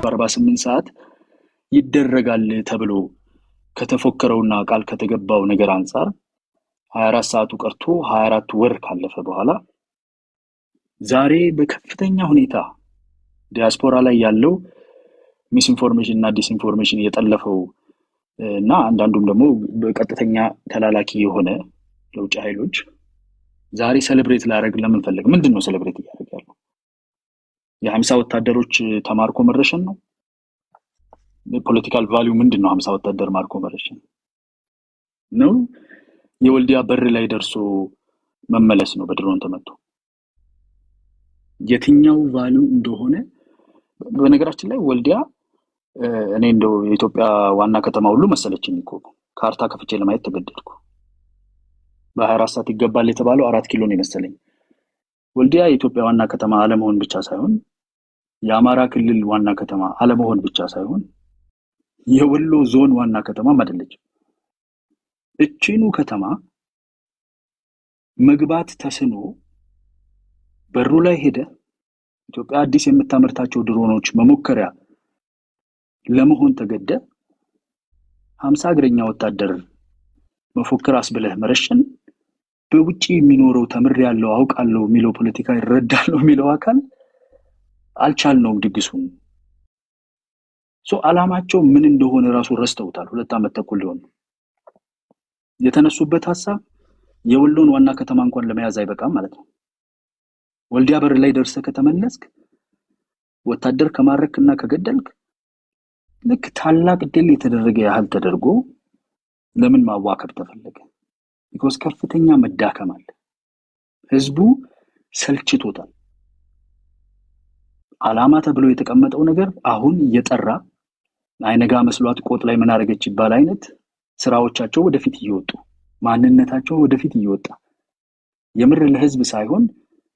በ48 ሰዓት ይደረጋል ተብሎ ከተፎከረውና ቃል ከተገባው ነገር አንፃር 24 ሰዓቱ ቀርቶ 24 ወር ካለፈ በኋላ ዛሬ በከፍተኛ ሁኔታ ዲያስፖራ ላይ ያለው ሚስኢንፎርሜሽን እና ዲስኢንፎርሜሽን እየጠለፈው እና አንዳንዱም ደግሞ በቀጥተኛ ተላላኪ የሆነ ለውጭ ኃይሎች ዛሬ ሴሌብሬት ላደርግ ለምን ፈለገ? ምንድነው ሴሌብሬት ያደርጋሉ? የ50 ወታደሮች ተማርኮ መረሸን ነው? ፖለቲካል ቫልዩ ምንድነው? 50 ወታደር ማርኮ መረሸን ነው? የወልዲያ በር ላይ ደርሶ መመለስ ነው በድሮን ተመቶ? የትኛው ቫልዩ እንደሆነ በነገራችን ላይ ወልዲያ እኔ እንደው የኢትዮጵያ ዋና ከተማ ሁሉ መሰለችኝ እኮ ካርታ ከፍቼ ለማየት ተገደድኩ። በ24 ሰዓት ይገባል የተባለው 4 ኪሎ ነው መሰለኝ። ወልዲያ የኢትዮጵያ ዋና ከተማ አለመሆን ብቻ ሳይሆን የአማራ ክልል ዋና ከተማ አለመሆን ብቻ ሳይሆን የወሎ ዞን ዋና ከተማ አይደለችም። እቺኑ ከተማ መግባት ተስኖ በሩ ላይ ሄደ ኢትዮጵያ አዲስ የምታመርታቸው ድሮኖች መሞከሪያ ለመሆን ተገደ 50 እግረኛ ወታደር መፎከር አስብለህ መረሸን በውጪ የሚኖረው ተምር ያለው አውቃለሁ የሚለው ፖለቲካ ይረዳለው የሚለው አካል አልቻልነውም ድግሱን። አላማቸው ምን እንደሆነ ራሱ ረስተውታል። 2 ዓመት ተኩል ሊሆን የተነሱበት ሐሳብ የወሎን ዋና ከተማ እንኳን ለመያዝ አይበቃም ማለት ነው። ወልዲያ በር ላይ ደርሰህ ከተመለስክ ወታደር ከማረክና ከገደልክ ልክ ታላቅ ድል የተደረገ ያህል ተደርጎ ለምን ማዋከብ ተፈለገ? because ከፍተኛ መዳከም አለ። ህዝቡ ሰልችቶታል። አላማ ተብሎ የተቀመጠው ነገር አሁን እየጠራ አይነጋ መስሏት ቆጥ ላይ ምን አረገች ይባል አይነት ስራዎቻቸው ወደፊት እየወጡ ማንነታቸው ወደፊት እየወጣ የምር ለህዝብ ሳይሆን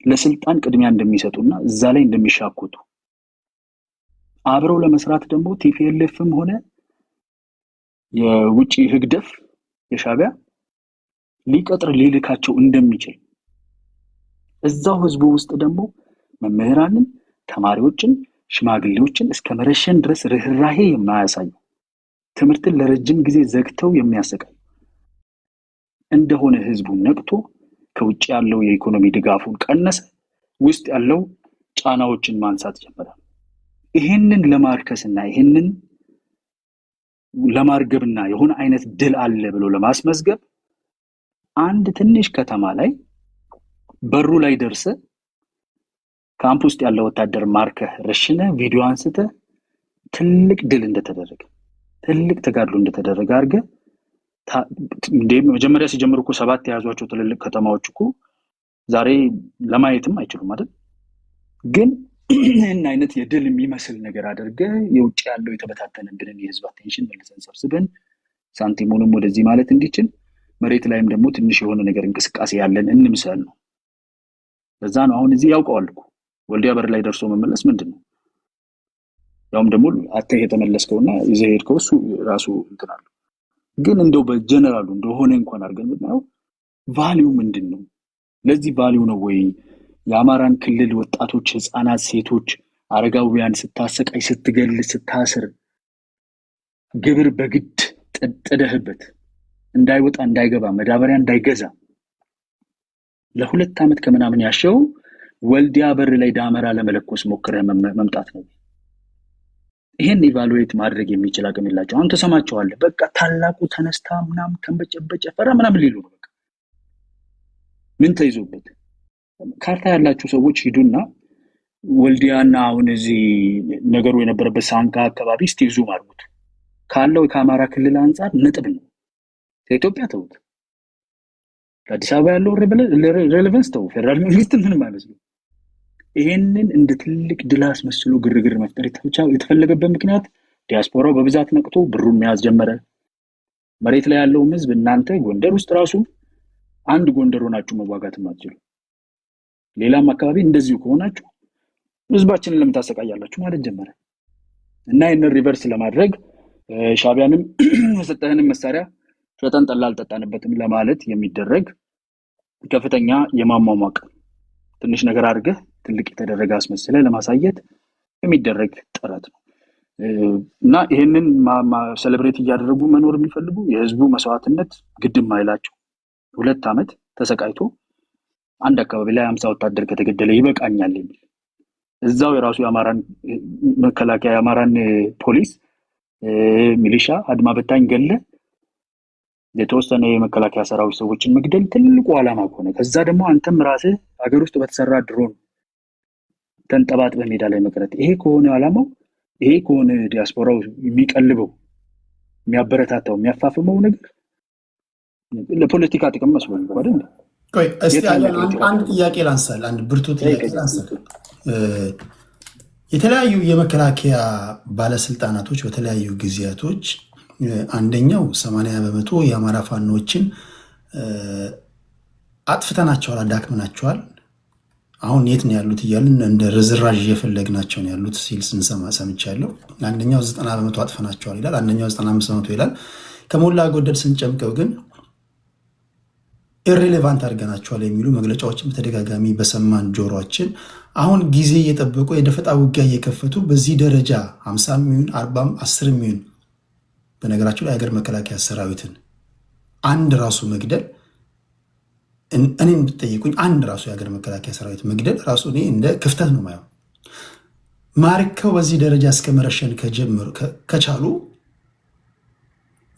ለስልጣን ቅድሚያ እንደሚሰጡና እዛ ላይ እንደሚሻኩቱ አብረው ለመስራት ደግሞ ቲፒኤልኤፍም ሆነ የውጪ ህግደፍ የሻቢያ ሊቀጥር ሊልካቸው እንደሚችል እዛው ህዝቡ ውስጥ ደግሞ መምህራንን፣ ተማሪዎችን፣ ሽማግሌዎችን እስከ መረሸን ድረስ ርህራሄ የማያሳዩ ትምህርትን ለረጅም ጊዜ ዘግተው የሚያሰቃዩ እንደሆነ ህዝቡ ነቅቶ ከውጪ ያለው የኢኮኖሚ ድጋፉን ቀነሰ፣ ውስጥ ያለው ጫናዎችን ማንሳት ጀመረ። ይሄንን ለማርከስና ይሄንን ለማርገብና የሆነ አይነት ድል አለ ብሎ ለማስመዝገብ አንድ ትንሽ ከተማ ላይ በሩ ላይ ደርሰ ካምፕ ውስጥ ያለው ወታደር ማርከህ ረሽነ ቪዲዮ አንስተ ትልቅ ድል እንደተደረገ ትልቅ ተጋድሎ እንደተደረገ አርገ መጀመሪያ ሲጀምሩ እኮ 7 ያዟቸው ትልልቅ ከተማዎች እኮ ዛሬ ለማየትም አይችሉም አይደል? ግን እና አይነት የድል የሚመስል ነገር አድርገ የውጭ ያለው የተበታተነብንን የህዝብ አቴንሽን መልሰን ሰብስበን ሳንቲሙንም ወደዚህ ማለት እንዲችል መሬት ላይም ደግሞ ትንሽ የሆነ ነገር እንቅስቃሴ ያለን እንምሰል ነው። ለዛ ነው አሁን እዚህ ያውቀዋል እኮ ወልዲያ በር ላይ ደርሶ መመለስ ምንድነው? ያውም ደግሞ አተህ የተመለስከውና ይዘሄድከው እሱ ራሱ እንትናል። ግን እንደው በጀነራሉ እንደሆነ እንኳን አርገን ብናው ቫልዩ ምንድነው? ለዚህ ቫልዩ ነው ወይ የአማራን ክልል ወጣቶች፣ ህፃናት፣ ሴቶች፣ አረጋውያን ስታሰቃይ፣ ስትገል፣ ስታስር ግብር በግድ ጥደህበት እንዳይወጣ እንዳይገባ መዳበሪያ እንዳይገዛ ለ2 ዓመት ከምናምን ያሸው ወልዲያ በር ላይ ዳመራ ለመለኮስ ሞክረህ መምጣት ነው። ይሄን ኢቫሉዌት ማድረግ የሚችል አቅም የላቸው። አሁን ተሰማቸዋለህ። በቃ ታላቁ ተነስታ ምናምን ተንበጨበጨ ፈራ ምናምን ሊሉ ነው። በቃ ምን ተይዞበት ካርታ ያላችሁ ሰዎች ሂዱና ወልዲያና አሁን እዚህ ነገሩ የነበረበት ሳንካ አካባቢ እስቲ ዙም አድርጉት። ካለው ከአማራ ክልል አንፃር ነጥብ ነው። ከኢትዮጵያ ተውት። አዲስ አበባ ያለው ሬሌቫንስ ተው። ፌደራል መንግስት ምን ማለት ነው? ይሄንን እንደ ትልቅ ድላስ መስሎ ግርግር መፍጠር የተፈለገበት ምክንያት ዲያስፖራው በብዛት ነቅቶ ብሩን መያዝ ጀመረ። መሬት ላይ ያለው ህዝብ እናንተ ጎንደር ውስጥ ራሱ አንድ ጎንደር ሆናችሁ መዋጋት ማትችሉ ሌላም አካባቢ እንደዚሁ ከሆናችሁ ህዝባችንን ለምታሰቃያላችሁ ማለት ጀመረ እና ይሄንን ሪቨርስ ለማድረግ ሻቢያንም የሰጠህንም መሳሪያ ሸጠን ጠላል ጠጣንበትም ለማለት የሚደረግ ከፍተኛ የማሟሟቅ ትንሽ ነገር አድርገህ ትልቅ የተደረገ አስመስለህ ለማሳየት የሚደረግ ጥረት ነው እና ይሄንን ሴሌብሬት እያደረጉ መኖር የሚፈልጉ የህዝቡ መስዋዕትነት ግድም አይላቸው 2 ዓመት ተሰቃይቶ አንድ አካባቢ ላይ 50 ወታደር ከተገደለ ይበቃኛል የሚል እዛው የራሱ የአማራን መከላከያ የአማራን ፖሊስ ሚሊሻ አድማ በታኝ ገለ የተወሰነ የመከላከያ ሰራዊት ሰዎችን መግደል ትልቁ ዓላማ ሆነ ከዛ ደግሞ አንተም ራስህ ሀገር ውስጥ በተሰራ ድሮን ተንጠባጥ በሜዳ ላይ መቅረት ይሄ ከሆነ ዓላማው ይሄ ከሆነ ዲያስፖራው የሚቀልበው የሚያበረታታው የሚያፋፍመው ነገር ለፖለቲካ ጥቅም መስሎኝ አይደል ቆይ እስቲ አንድ ጥያቄ ላንሳል አንድ ብርቱ ጥያቄ ላንሳል የተለያዩ የመከላከያ ባለስልጣናቶች በተለያዩ ጊዜያቶች አንደኛው 80% የአማራ ፋኖችን አጥፍተናቸዋል አዳክመናቸዋል አሁን የት ነው ያሉት እያልን እንደ ርዝራዥ እየፈለግናቸው ነው ያሉት ሲል ስንሰማ ሰምቻለሁ አንደኛው 90% አጥፍተናቸዋል ይላል አንደኛው 95% ይላል ከሞላ ጎደል ስንጨምቀው ግን ኢሬሌቫንት አድርገናቸዋል የሚሉ መግለጫዎችን በተደጋጋሚ በሰማን ጆሮአችን አሁን ጊዜ እየጠበቁ የደፈጣ ውጊያ እየከፈቱ በዚህ ደረጃ 50 ሚሊዮን 40 10 ሚሊዮን በነገራቸው ላይ ሀገር መከላከያ ሰራዊትን አንድ ራሱ መግደል እኔን ብትጠይቁኝ አንድ ራሱ የሀገር መከላከያ ሰራዊት መግደል ራሱ እኔ እንደ ክፍተት ነው ማየው ማርከው በዚህ ደረጃ እስከ መረሸን ከቻሉ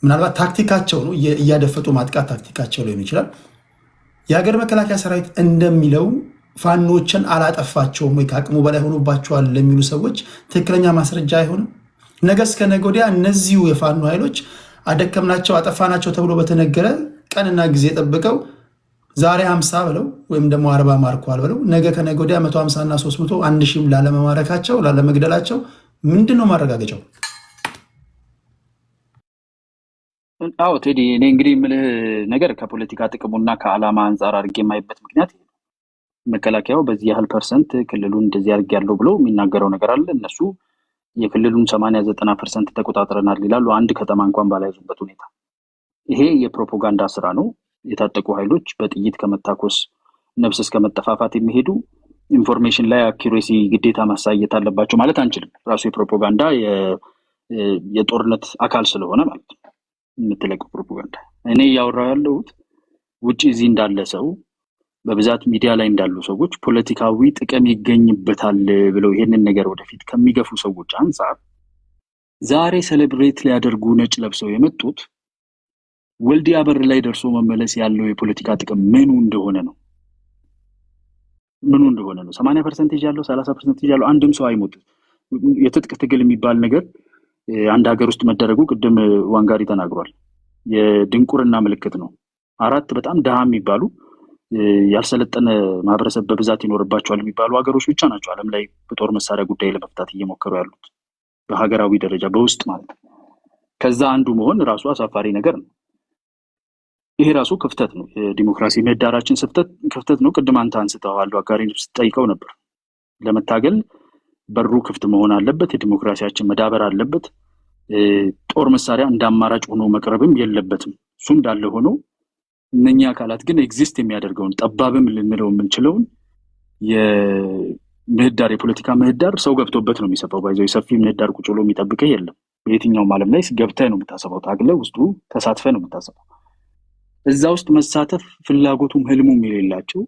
ምናልባት ታክቲካቸው ነው እያደፈጡ ማጥቃት ታክቲካቸው ሊሆን ይችላል የሀገር መከላከያ ሰራዊት እንደሚለው ፋኖችን አላጠፋቸውም ወይ ከአቅሙ በላይ ሆኖባቸዋል ለሚሉ ሰዎች ትክክለኛ ማስረጃ አይሆንም ነገ እስከ ነገ ወዲያ እነዚሁ የፋኖ ኃይሎች አደከምናቸው አጠፋናቸው ተብሎ በተነገረ ቀንና ጊዜ ጠብቀው ዛሬ 50 ብለው ወይም ደግሞ 40 ማርኳል ብለው ነገ ከነገ ወዲያ 150 እና 300 1000 ላለመማረካቸው ላለመግደላቸው ምንድነው ማረጋገጫው አዎ ቴዲ እኔ እንግዲህ የምልህ ነገር ከፖለቲካ ጥቅሙና ከዓላማ አንፃር አድርጌ የማይበት ምክንያት መከላከያው በዚህ ያህል ፐርሰንት ክልሉን እንደዚህ አድርጌ ያለው ብሎ የሚናገረው ነገር አለ እነሱ የክልሉን 80-90% ተቆጣጥረናል ይላሉ አንድ ከተማ እንኳን ባላይዙበት ሁኔታ ይሄ የፕሮፓጋንዳ ስራ ነው የታጠቁ ኃይሎች በጥይት ከመታኮስ ነፍስ እስከ መጠፋፋት የሚሄዱ ኢንፎርሜሽን ላይ አኩሬሲ ግዴታ ማሳየት አለባቸው ማለት አንችልም ራሱ የፕሮፓጋንዳ የጦርነት አካል ስለሆነ ማለት ነው የምትለቀው ፕሮፓጋንዳ እኔ ያወራው ያለሁት ውጪ እዚህ እንዳለ ሰው በብዛት ሚዲያ ላይ እንዳሉ ሰዎች ፖለቲካዊ ጥቅም ይገኝበታል ብለው ይሄንን ነገር ወደፊት ከሚገፉ ሰዎች አንፃር ዛሬ ሴሌብሬት ሊያደርጉ ነጭ ለብሰው የመጡት ወልዲያ በር ላይ ደርሶ መመለስ ያለው የፖለቲካ ጥቅም ምኑ እንደሆነ ነው 80% ያለው 30% ያለው አንድም ሰው አይሞት የትጥቅ ትግል የሚባል ነገር አንድ ሀገር ውስጥ መደረጉ ቅድም ዋንጋሪ ተናግሯል የድንቁርና ምልክት ነው 4 በጣም ደሃ የሚባሉ ያልሰለጠነ ማህበረሰብ በብዛት ይኖርባቸዋል የሚባሉ ሀገሮች ብቻ ናቸው ዓለም ላይ በጦር መሳሪያ ጉዳይ ለመፍታት እየሞከሩ ያሉት በሀገራዊ ደረጃ በውስጥ ማለት ከዛ አንዱ መሆን ራሱ አሳፋሪ ነገር ነው ይሄ ራሱ ክፍተት ነው የዲሞክራሲ ምህዳራችን ክፍተት ነው ቅድም አንተ አንስተዋል አጋሪ ልብስጠይቀው ነበር ለመታገል በሩ ክፍት መሆን አለበት የዲሞክራሲያችን መዳበር አለበት ጦር መሳሪያ እንዳማራጭ ሆኖ መቅረብም የለበትም እሱ እንዳለ ሆኖ እነኛ አካላት ግን ኤግዚስት የሚያደርገውን ጠባብም ልንለው የምንችለውን የምህዳር የፖለቲካ ምህዳር ሰው ገብቶበት ነው የሚሰፋው ባይዘው የሰፊ ምህዳር ቁጭ ብሎ የሚጠብቀው የለም በየትኛውም ዓለም ላይ ገብተህ ነው የምታሰበው ታግለህ ውስጡ ተሳትፈህ ነው የምታሰበው እዛ ውስጥ መሳተፍ ፍላጎቱም ህልሙም የሌላቸው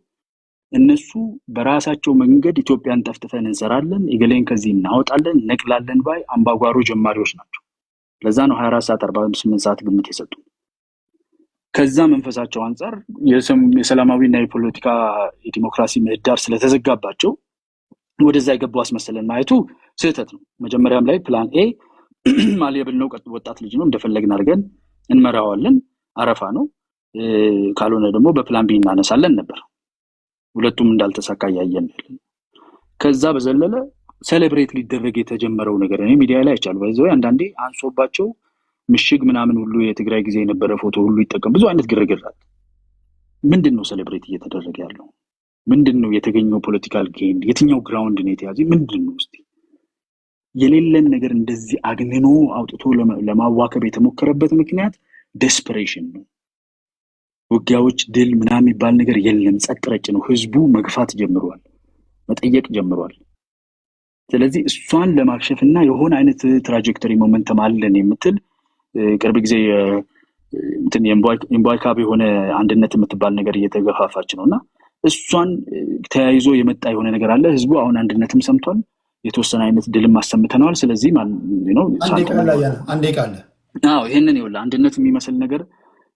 እነሱ በራሳቸው መንገድ ኢትዮጵያን ጠፍጥፈን እንሰራለን እገሌን ከዚህ እናወጣለን ነቅላለን ባይ አምባጓሮ ጀማሪዎች ናቸው ለዛ ነው 24 ሰዓት 48 ሰዓት ግምት የሰጡ ከዛ መንፈሳቸው አንፃር የሰላማዊና የፖለቲካ የዲሞክራሲ ምህዳር ስለተዘጋባቸው ወደዛ ይገቡ አስመሰለን ማየቱ ስህተት ነው መጀመሪያም ላይ ፕላን ኤ ማሊያብል ነው ወጣት ልጅ ነው እንደፈለግን አድርገን እንመራዋለን አረፋ ነው ካልሆነ ደግሞ በፕላን ቢ እናነሳለን ነበር ሁለቱም እንዳልተሳካ ያያየን ከዛ በዘለለ ሴሌብሬት ሊደረግ የተጀመረው ነገር እኔ ሚዲያ ላይ አይቻል ባይዘው አንዳንዴ አንሶባቸው ምሽግ ምናምን ሁሉ የትግራይ ጊዜ የነበረ ፎቶ ሁሉ ይጠቀም ብዙ አይነት ግርግር አለ ምንድነው ሴሌብሬት እየተደረገ ያለው ምንድነው የተገኘው ፖለቲካል ጌም የትኛው ግራውንድ ነው የተያዘው ምንድነው እስቲ የሌለን ነገር እንደዚህ አግንኖ አውጥቶ ለማዋከብ የተሞከረበት ምክንያት ዴስፐሬሽን ነው ውጊያዎች ድል ምናምን የሚባል ነገር የለም። ጸጥ ረጭ ነው። ህዝቡ መግፋት ጀምሯል፣ መጠየቅ ጀምሯል። ስለዚህ እሷን ለማክሸፍና የሆነ አይነት ትራጀክተሪ ሞመንተም አለን የምትል ቅርብ ጊዜ እንትን የምቧይካብ የሆነ አንድነት የምትባል ነገር እየተገፋፋች ነው እና እሷን ተያይዞ የመጣ የሆነ ነገር አለ። ህዝቡ አሁን አንድነትም ሰምቷል፣ የተወሰነ አይነት ድልም አሰምተነዋል። ስለዚህ አንዴ ቃለ ይህንን ይኸውልህ አንድነት የሚመስል ነገር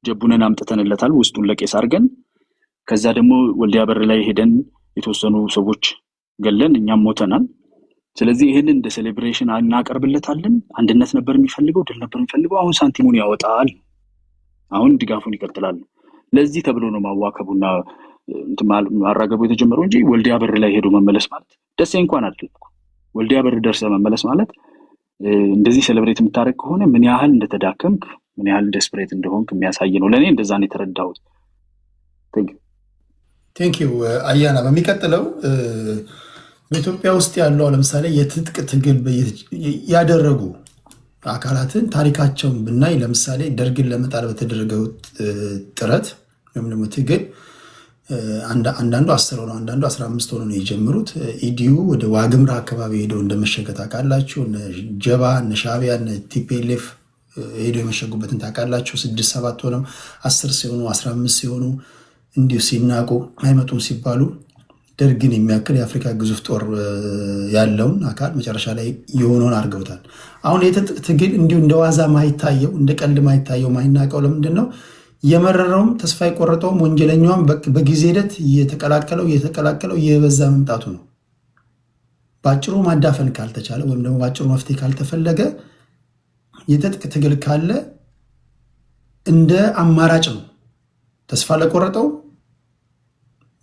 ጀቡንን አምጥተንለታል፣ ውስጡን ለቄስ አድርገን። ከዛ ደግሞ ወልዲያ በር ላይ ሄደን የተወሰኑ ሰዎች ገለን እኛም ሞተናል። ስለዚህ ይህንን እንደ ሴሌብሬሽን እናቀርብለታለን። አንድነት ነበር የሚፈልገው፣ ድል ነበር የሚፈልገው። አሁን ሳንቲሙን ያወጣል፣ አሁን ድጋፉን ይቀጥላል። ለዚህ ተብሎ ነው ማዋከቡና ማራገቡ የተጀመረው እንጂ ወልዲያ በር ላይ ሄዶ መመለስ ማለት ደሴ እንኳን አይደለም። ወልዲያ በር ደርሰ መመለስ ማለት እንደዚህ ሴሌብሬት የምታደርግ ከሆነ ምን ያህል እንደተዳከምክ፣ ምን ያህል ዴስፕሬት እንደሆንክ የሚያሳይ ነው። ለእኔ እንደዛ ነው የተረዳሁት። ቴንኪው አያና። በሚቀጥለው በኢትዮጵያ ውስጥ ያለው ለምሳሌ የትጥቅ ትግል ያደረጉ አካላትን ታሪካቸውን ብናይ ለምሳሌ ደርግን ለመጣል በተደረገው ጥረት ወይም ደግሞ ትግል አንዳንዱ 10 ሆነው አንዳንዱ 15 ሆነው ነው የጀመሩት። ኢዲዩ ወደ ዋግምራ አካባቢ ሄደው እንደመሸገ ታውቃላችሁ። ጀባ፣ ሻዕቢያ፣ ቲፒኤልኤፍ ሄደው የመሸጉበትን ታውቃላችሁ። 6-7 ሆነው 10 ሲሆኑ 15 ሲሆኑ እንዲሁ ሲናቁ አይመጡም ሲባሉ ደርግን የሚያክል የአፍሪካ ግዙፍ ጦር ያለውን አካል መጨረሻ ላይ የሆነውን አድርገውታል። አሁን የትጥቅ ትግል እንዲሁ እንደ ዋዛ ማይታየው፣ እንደ ቀልድ ማይታየው፣ ማይናቀው ለምንድን ነው? የመረረውም ተስፋ የቆረጠውም ወንጀለኛውም በጊዜ ሂደት እየተቀላቀለው እየበዛ መምጣቱ ነው። በአጭሩ ማዳፈን ካልተቻለ ወይም ደግሞ በአጭሩ መፍትሄ ካልተፈለገ የትጥቅ ትግል ካለ እንደ አማራጭ ነው። ተስፋ ለቆረጠው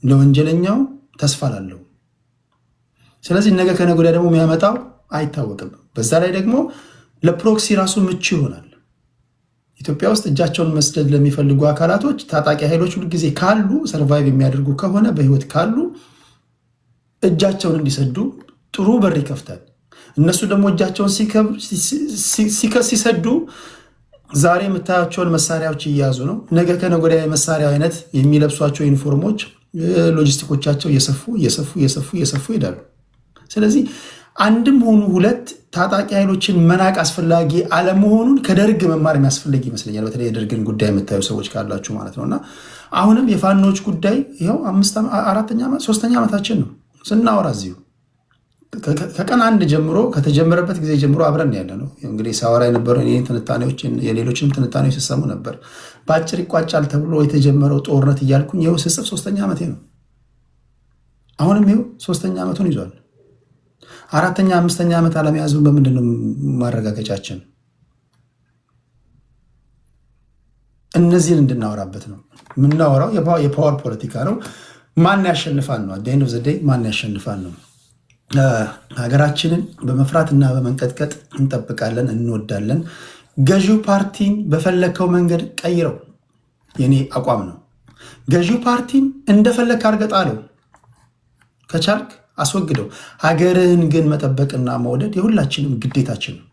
ለወንጀለኛው ተስፋ ላለው። ስለዚህ ነገ ከነገ ወዲያ ደግሞ የሚያመጣው አይታወቅም። በዛ ላይ ደግሞ ለፕሮክሲ ራሱ ምቹ ይሆናል። ኢትዮጵያ ውስጥ እጃቸውን መስደድ ለሚፈልጉ አካላቶች ታጣቂ ኃይሎች ሁልጊዜ ካሉ ሰርቫይቭ የሚያደርጉ ከሆነ በህይወት ካሉ እጃቸውን እንዲሰዱ ጥሩ በር ይከፍታል። እነሱ ደግሞ እጃቸውን ሲሰዱ ዛሬ የምታያቸውን መሳሪያዎች እየያዙ ነው። ነገ ከነገ ወዲያ የመሳሪያ አይነት የሚለብሷቸው ዩኒፎርሞች፣ ሎጂስቲኮቻቸው እየሰፉ ይሄዳሉ። ስለዚህ አንድም ሆኑ ሁለት ታጣቂ ኃይሎችን መናቅ አስፈላጊ አለመሆኑን ከደርግ መማር የሚያስፈልግ ይመስለኛል። በተለይ የደርግን ጉዳይ የምታዩ ሰዎች ካላችሁ ማለት ነው። እና አሁንም የፋኖች ጉዳይ ይኸው 3ኛ ዓመታችን ነው ስናወራ እዚሁ ከቀን 1 ጀምሮ ከተጀመረበት ጊዜ ጀምሮ አብረን ያለ ነው። እንግዲህ ሳወራ የነበረው ትንታኔዎች የሌሎችንም ትንታኔዎች ሲሰሙ ነበር። በአጭር ይቋጫል ተብሎ የተጀመረው ጦርነት እያልኩኝ ይኸው ስጽፍ 3ኛ ዓመቴ ነው። አሁንም ይኸው 3ኛ ዓመቱን ይዟል። 4ኛ 5ኛ ዓመት አለመያዙን በምንድን ነው ማረጋገጫችን? እነዚህን እንድናወራበት ነው የምናወራው። የፓወር ፖለቲካ ነው። ማን ያሸንፋል ነው አት ዘ ኤንድ ኦፍ ዘ ዴይ ማን ያሸንፋል ነው። ሀገራችንን በመፍራትና በመንቀጥቀጥ እንጠብቃለን፣ እንወዳለን። ገዢው ፓርቲን በፈለግከው መንገድ ቀይረው፣ የኔ አቋም ነው። ገዢው ፓርቲን እንደፈለግ አርገጣለው፣ ከቻልክ አስወግደው። ሀገርህን ግን መጠበቅና መውደድ የሁላችንም ግዴታችን ነው።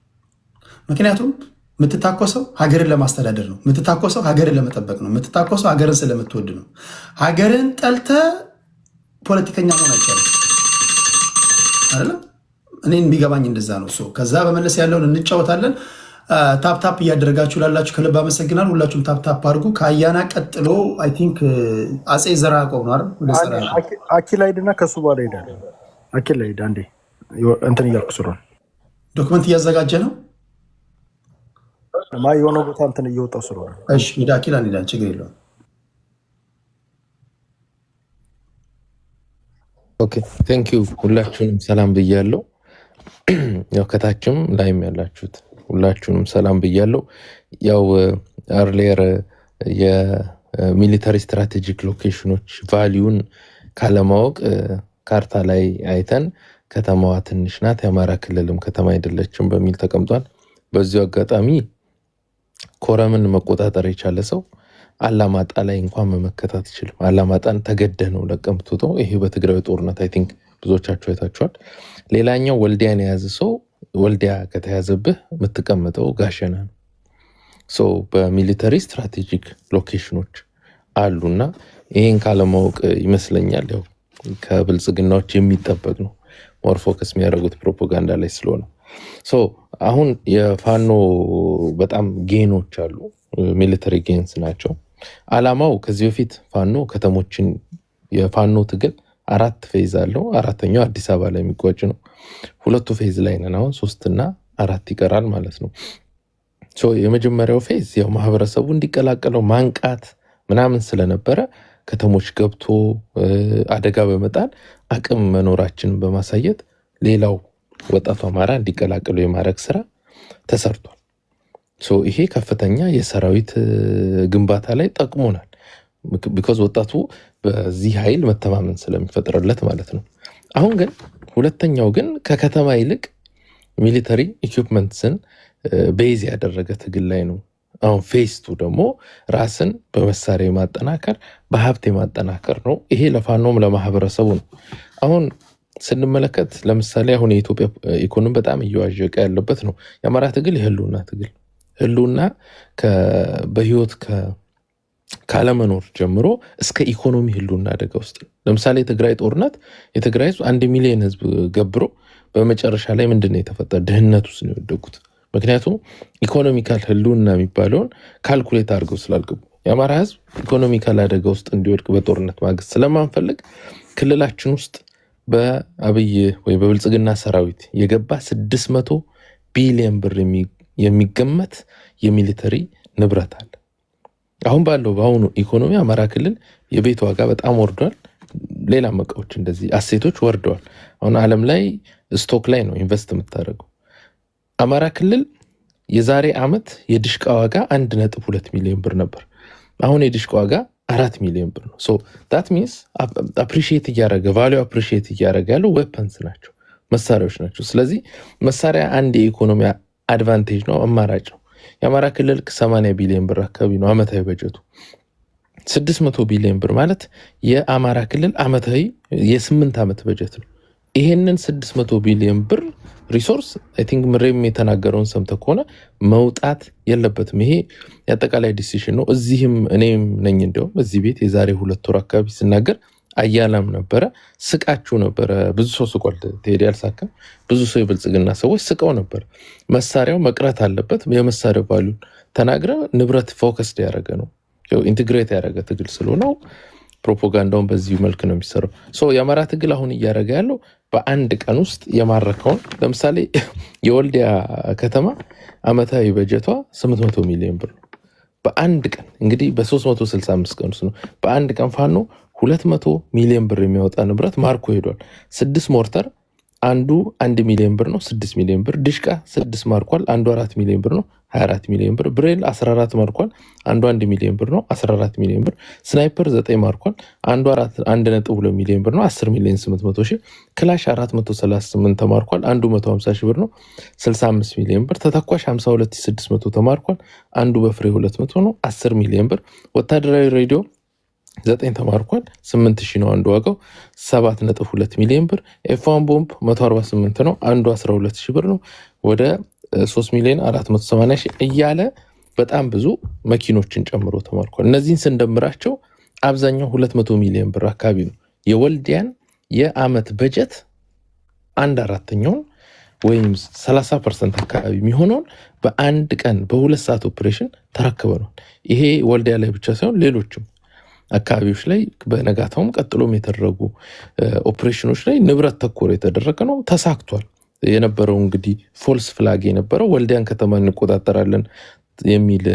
ምክንያቱም የምትታኮሰው ሀገርን ለማስተዳደር ነው። የምትታኮሰው ሀገርን ለመጠበቅ ነው። የምትታኮሰው ሀገርን ስለምትወድ ነው። ሀገርን ጠልተ ፖለቲከኛ መሆን አይቻልም። አይደለም እኔን ቢገባኝ እንደዛ ነው። ከዛ በመለስ ያለውን እንጫወታለን። ታፕታፕ እያደረጋችሁ ላላችሁ ከልብ አመሰግናል። ሁላችሁም ታፕታፕ አድርጉ። ከአያና ቀጥሎ አይ ቲንክ አፄ ዘርዓ ያዕቆብ ነው አይደል? አኪላ ሂድና ከሱ በኋላ ሄዳል። አኪላ ሂድ አንዴ እንትን እያልኩ ስለሆነ ዶክመንት እያዘጋጀ ነው። የሆነ ቦታ እንትን እየወጣው ስለሆነ እሺ፣ ወደ አኪላ እንሄዳለን። ችግር የለውም። ኦኬ ቴንክ ዩ። ሁላችሁንም ሰላም ብያለሁ። ያው ከታችም ላይም ያላችሁት ሁላችሁንም ሰላም ብያለሁ። ያው አርሌር የሚሊተሪ ስትራቴጂክ ሎኬሽኖች ቫሊዩን ካለማወቅ ካርታ ላይ አይተን ከተማዋ ትንሽ ናት፣ የአማራ ክልልም ከተማ አይደለችም በሚል ተቀምጧል። በዚሁ አጋጣሚ ኮረምን መቆጣጠር የቻለ ሰው አላማጣ ላይ እንኳን መመከት አትችልም። አላማጣን ተገደ ነው ለቀምቶቶ። ይሄ በትግራይ ጦርነት አይ ቲንክ ብዙዎቻችሁ አይታችኋል። ሌላኛው ወልዲያን የያዘ ሰው ወልዲያ ከተያዘብህ የምትቀመጠው ጋሸና ነው። በሚሊተሪ ስትራቴጂክ ሎኬሽኖች አሉና ይሄን ካለማወቅ ይመስለኛል ያው ከብልጽግናዎች የሚጠበቅ ነው ሞር ፎከስ የሚያደርጉት ፕሮፓጋንዳ ላይ ስለሆነ አሁን የፋኖ በጣም ጌኖች አሉ ሚሊተሪ ጌንስ ናቸው። አላማው ከዚህ በፊት ፋኖ ከተሞችን የፋኖ ትግል 4 ፌዝ አለው። አራተኛው አዲስ አበባ ላይ የሚቋጭ ነው። 2 ፌዝ ላይ ነን አሁን 3 እና 4 ይቀራል ማለት ነው። የመጀመሪያው ፌዝ ያው ማህበረሰቡ እንዲቀላቀለው ማንቃት ምናምን ስለነበረ ከተሞች ገብቶ አደጋ በመጣል አቅም መኖራችንን በማሳየት ሌላው ወጣቱ አማራ እንዲቀላቀሉ የማድረግ ስራ ተሰርቷል። ይሄ ከፍተኛ የሰራዊት ግንባታ ላይ ጠቅሞናል። ቢኮዝ ወጣቱ በዚህ ኃይል መተማመን ስለሚፈጥርለት ማለት ነው። አሁን ግን ሁለተኛው ግን ከከተማ ይልቅ ሚሊተሪ ኢኩፕመንትስን ቤዝ ያደረገ ትግል ላይ ነው። አሁን ፌዝ 2 ደግሞ ራስን በመሳሪያ የማጠናከር በሀብት የማጠናከር ነው። ይሄ ለፋኖም ለማህበረሰቡ ነው። አሁን ስንመለከት ለምሳሌ አሁን የኢትዮጵያ ኢኮኖሚ በጣም እየዋዠቀ ያለበት ነው። የአማራ ትግል የህልውና ትግል ህልውና በህይወት ካለመኖር ጀምሮ እስከ ኢኮኖሚ ህልውና አደጋ ውስጥ ለምሳሌ የትግራይ ጦርነት የትግራይ 1 ሚሊዮን ህዝብ ገብሮ በመጨረሻ ላይ ምንድነው የተፈጠረ? ድህነት ውስጥ ነው የወደቁት። ምክንያቱም ኢኮኖሚካል ህልውና የሚባለውን ካልኩሌት አድርገው ስላልገቡ የአማራ ህዝብ ኢኮኖሚካል አደጋ ውስጥ እንዲወድቅ በጦርነት ማግስት ስለማንፈልግ ክልላችን ውስጥ በአብይ ወይ በብልጽግና ሰራዊት የገባ 600 ቢሊዮን ብር የሚገመት የሚሊተሪ ንብረት አለ። አሁን ባለው በአሁኑ ኢኮኖሚ አማራ ክልል የቤት ዋጋ በጣም ወርዷል። ሌላ መቃዎች እንደዚህ አሴቶች ወርደዋል። አሁን ዓለም ላይ ስቶክ ላይ ነው ኢንቨስት የምታደርገው። አማራ ክልል የዛሬ ዓመት የድሽቃ ዋጋ 1.2 ሚሊዮን ብር ነበር። አሁን የድሽቃ ዋጋ 4 ሚሊዮን ብር ነው። ዳት ሚንስ አፕሪሺየት እያደረገ ቫሊዩ አፕሪሺየት እያደረገ ያለው ዌፐንስ ናቸው፣ መሳሪያዎች ናቸው። ስለዚህ መሳሪያ አንድ የኢኮኖሚ አድቫንቴጅ ነው፣ አማራጭ ነው። የአማራ ክልል 80 ቢሊዮን ብር አካባቢ ነው አመታዊ በጀቱ። 600 ቢሊዮን ብር ማለት የአማራ ክልል አመታዊ የ8 ዓመት በጀት ነው። ይሄንን 600 ቢሊዮን ብር ሪሶርስ አይ ቲንክ ምሬም የተናገረውን ሰምተህ ከሆነ መውጣት የለበትም። ይሄ የአጠቃላይ ዲሲሽን ነው። እዚህም እኔም ነኝ እንዲያውም እዚህ ቤት የዛሬ 2 ወር አካባቢ ስናገር አያላም ነበረ፣ ስቃችሁ ነበረ። ብዙ ሰው ስቋል፣ ቴዲ አልሳካም። ብዙ ሰው የብልጽግና ሰዎች ስቀው ነበር። መሳሪያው መቅረት አለበት። የመሳሪያው ቫልዩ ተናግረ ንብረት ፎከስድ ያደረገ ነው፣ ኢንቴግሬት ያደረገ ትግል ስለሆነው ፕሮፓጋንዳውን በዚህ መልክ ነው የሚሰራው። የአማራ ትግል አሁን እያደረገ ያለው በአንድ ቀን ውስጥ የማረከውን ለምሳሌ የወልዲያ ከተማ አመታዊ በጀቷ 800 ሚሊዮን ብር ነው። በአንድ ቀን እንግዲህ በ365 ቀን ውስጥ ነው። በአንድ ቀን ፋኖ 200 ሚሊዮን ብር የሚያወጣ ንብረት ማርኮ ሄዷል። 6 ሞርተር አንዱ 1 ሚሊዮን ብር ነው፣ 6 ሚሊዮን ብር። ድሽቃ 6 ማርኳል፣ አንዱ 4 ሚሊዮን ብር ነው፣ 24 ሚሊዮን ብር። ብሬል 14 ማርኳል፣ አንዱ 1 ሚሊዮን ብር ነው፣ 14 ሚሊዮን ብር። ስናይፐር 9 ማርኳል፣ አንዱ 1.2 ሚሊዮን ብር ነው፣ 10 ሚሊዮን 800 ሺህ። ክላሽ 438 ተማርኳል፣ አንዱ 150 ሺህ ብር ነው፣ 65 ሚሊዮን ብር። ተተኳሽ 52600 ተማርኳል፣ አንዱ በፍሬ 200 ነው፣ 10 ሚሊዮን ብር። ወታደራዊ ሬዲዮ 9 ተማርኳል፣ 8000 ነው አንዱ ዋጋው፣ 7.2 ሚሊዮን ብር። ኤፍ1 ቦምብ 148 ነው፣ አንዱ 12000 ብር ነው፣ ወደ 3 ሚሊዮን 480 ሺህ እያለ በጣም ብዙ መኪኖችን ጨምሮ ተማርኳል። እነዚህን ስንደምራቸው አብዛኛው 200 ሚሊዮን ብር አካባቢ ነው። የወልዲያን የአመት በጀት 1/4ኛውን ወይም 30% አካባቢ የሚሆነውን በአንድ ቀን በ2 ሰዓት ኦፕሬሽን ተረክበናል። ይሄ ወልዲያ ላይ ብቻ ሳይሆን ሌሎችም አካባቢዎች ላይ በነጋታውም ቀጥሎም የተደረጉ ኦፕሬሽኖች ላይ ንብረት ተኮር የተደረገ ነው። ተሳክቷል። የነበረው እንግዲህ ፎልስ ፍላግ የነበረው ወልዲያን ከተማ እንቆጣጠራለን የሚል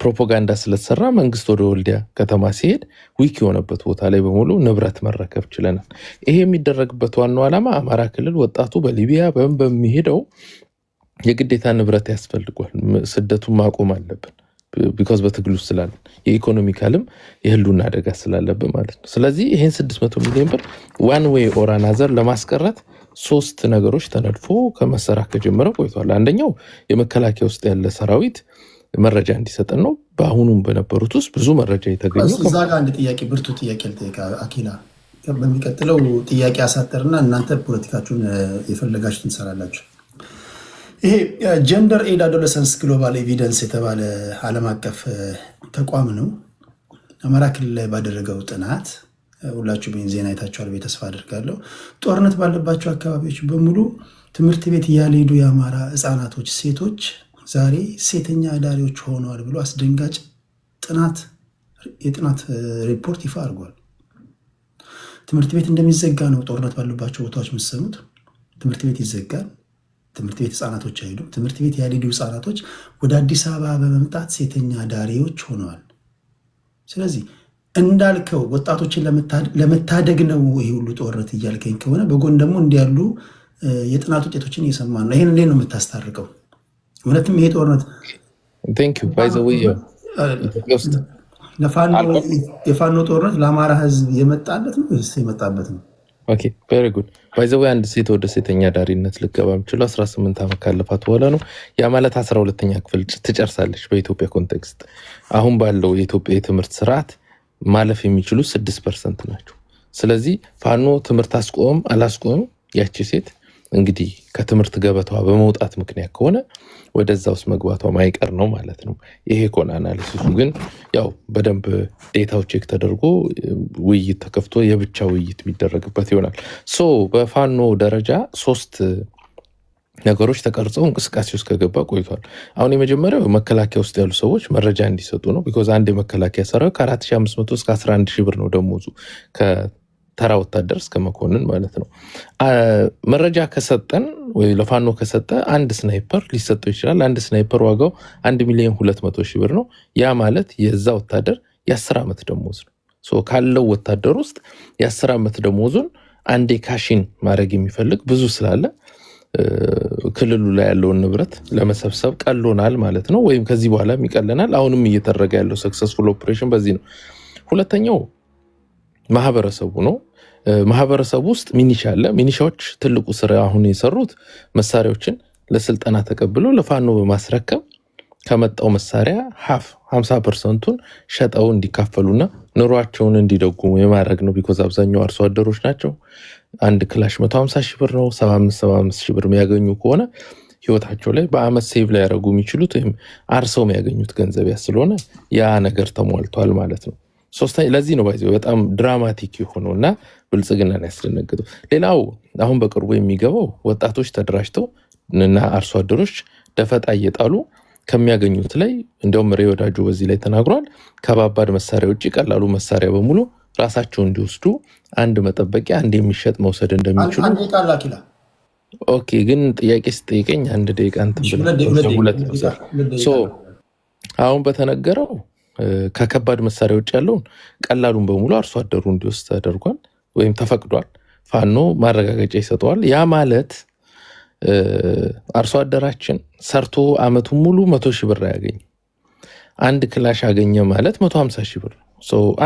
ፕሮፓጋንዳ ስለተሰራ መንግስት ወደ ወልዲያ ከተማ ሲሄድ ዊክ የሆነበት ቦታ ላይ በሙሉ ንብረት መረከብ ችለናል። ይሄ የሚደረግበት ዋናው ዓላማ አማራ ክልል ወጣቱ በሊቢያ በሚሄደው የግዴታ ንብረት ያስፈልጓል። ስደቱን ማቆም አለብን። ቢኮዝ በትግሉ ስላለን የኢኮኖሚካልም የህልውና አደጋ ስላለብን ማለት ነው። ስለዚህ ይሄን 600 ሚሊዮን ብር ዋን ዌይ ኦር አናዘር ለማስቀረት 3 ነገሮች ተነድፎ ከመሰራት ከጀመረ ቆይቷል። አንደኛው የመከላከያ ውስጥ ያለ ሰራዊት መረጃ እንዲሰጠን ነው። በአሁኑም በነበሩት ውስጥ ብዙ መረጃ የተገኘው እዛ ጋር አንድ ጥያቄ ብርቱ ጥያቄ ልጠይቅ አኪላ። በሚቀጥለው ጥያቄ አሳጠርና እናንተ ፖለቲካችሁን የፈለጋችሁትን ትሰራላችሁ። ይሄ ጀንደር ኤድ አዶለሰንስ ግሎባል ኤቪደንስ የተባለ ዓለም አቀፍ ተቋም ነው አማራ ክልል ላይ ባደረገው ጥናት ሁላችሁም ይህን ዜና አይታችኋል ብዬ ተስፋ አድርጋለሁ። ጦርነት ባለባቸው አካባቢዎች በሙሉ ትምህርት ቤት ያልሄዱ የአማራ ህፃናቶች፣ ሴቶች ዛሬ ሴተኛ አዳሪዎች ሆነዋል ብሎ አስደንጋጭ የጥናት ሪፖርት ይፋ አድርጓል። ትምህርት ቤት እንደሚዘጋ ነው ጦርነት ባሉባቸው ቦታዎች የምትሰሙት። ትምህርት ቤት ይዘጋል። ትምህርት ቤት ህፃናቶች አይሄዱም። ትምህርት ቤት ያልሄዱ ህፃናቶች ወደ አዲስ አበባ በመምጣት ሴተኛ አዳሪዎች ሆነዋል። ስለዚህ እንዳልከው ወጣቶችን ለመታደግ ነው ይህ ሁሉ ጦርነት እያልከኝ ከሆነ በጎን ደግሞ እንዲያሉ የጥናት ውጤቶችን እየሰማን ነው። ይህን እንዴት ነው የምታስታርቀው? እውነትም ይሄ ጦርነት የፋኖ ጦርነት ለአማራ ህዝብ የመጣለት ነው ወይስ የመጣበት ነው? ቬሪ ጉድ ባይዘዌ አንድ ሴት ወደ ሴተኛ ዳሪነት ልገባ የምችለው 18 ዓመት ካለፋት በኋላ ነው። ያ ማለት 12ኛ ክፍል ትጨርሳለች። በኢትዮጵያ ኮንቴክስት አሁን ባለው የኢትዮጵያ የትምህርት ስርዓት ማለፍ የሚችሉ 6% ናቸው። ስለዚህ ፋኖ ትምህርት አስቆም አላስቆም ያቺ ሴት እንግዲህ ከትምህርት ገበታዋ በመውጣት ምክንያት ከሆነ ወደዛ ውስጥ መግባቷ ማይቀር ነው ማለት ነው። ይሄ ኮን አናሊሲሱ ግን ያው በደንብ ዴታው ቼክ ተደርጎ ውይይት ተከፍቶ የብቻ ውይይት የሚደረግበት ይሆናል። ሶ በፋኖ ደረጃ 3 ነገሮች ተቀርጸው እንቅስቃሴ ውስጥ ከገባ ቆይቷል። አሁን የመጀመሪያው መከላከያ ውስጥ ያሉ ሰዎች መረጃ እንዲሰጡ ነው። ቢኮዝ አንድ የመከላከያ ሰራዊት ከ4500 እስከ 11000 ብር ነው ደሞዙ ተራ ወታደር እስከ መኮንን ማለት ነው። መረጃ ከሰጠን ወይ ለፋኖ ከሰጠ አንድ ስናይፐር ሊሰጠው ይችላል። አንድ ስናይፐር ዋጋው 1,200,000 ብር ነው። ያ ማለት የዛ ወታደር የ10 ዓመት ደሞዝ ነው። ካለው ወታደር ውስጥ የ10 ዓመት ደሞዙን አንዴ ካሽን ማድረግ የሚፈልግ ብዙ ስላለ ክልሉ ላይ ያለውን ንብረት ለመሰብሰብ ቀሎናል ማለት ነው። ወይም ከዚህ በኋላ ይቀለናል። አሁንም እየተደረገ ያለው ሰክሰስፉል ኦፕሬሽን በዚህ ነው። ሁለተኛው ማህበረሰቡ ነው። ማህበረሰቡ ውስጥ ሚኒሻ አለ። ሚኒሻዎች ትልቁ ስራ አሁን የሰሩት መሳሪያዎችን ለስልጠና ተቀብለው ለፋኖ በማስረከብ ከመጣው መሳሪያ 50%ን ሸጠው እንዲካፈሉና ኑሯቸውን እንዲደጉሙ የማድረግ ነው። ቢኮዝ አብዛኛው አርሶ አደሮች ናቸው። አንድ ክላሽ 150,000 ብር ነው። 75,000 ብር የሚያገኙ ከሆነ ህይወታቸው ላይ በአመት ሴቭ ላይ ያደረጉ የሚችሉት ወይም አርሰው የሚያገኙት ገንዘብ ስለሆነ ያ ነገር ተሟልቷል ማለት ነው። ሶስተኛ ለዚህ ነው ባይዘው በጣም ድራማቲክ የሆነውና ብልጽግናን ያስደነግጠው። ሌላው አሁን በቅርቡ የሚገባው ወጣቶች ተደራጅተው እና አርሶ አደሮች ደፈጣ እየጣሉ ከሚያገኙት ላይ እንደውም ሬ ወዳጁ በዚህ ላይ ተናግሯል። ከባባድ መሳሪያ ውጭ ቀላሉ መሳሪያ በሙሉ ራሳቸው እንዲወስዱ አንድ መጠበቂያ አንድ የሚሸጥ መውሰድ እንደሚችሉ ኦኬ። ግን ጥያቄ ስጠይቀኝ 1 ደቂቃ እንትን ብለህ አሁን በተነገረው ከከባድ መሳሪያ ውጭ ያለውን ቀላሉን በሙሉ አርሶ አደሩ እንዲወስድ ተደርጓል ወይም ተፈቅዷል። ፋኖ ማረጋገጫ ይሰጠዋል። ያ ማለት አርሶ አደራችን ሰርቶ አመቱን ሙሉ 100,000 ብር ያገኝ አንድ ክላሽ አገኘ ማለት 150,000 ብር።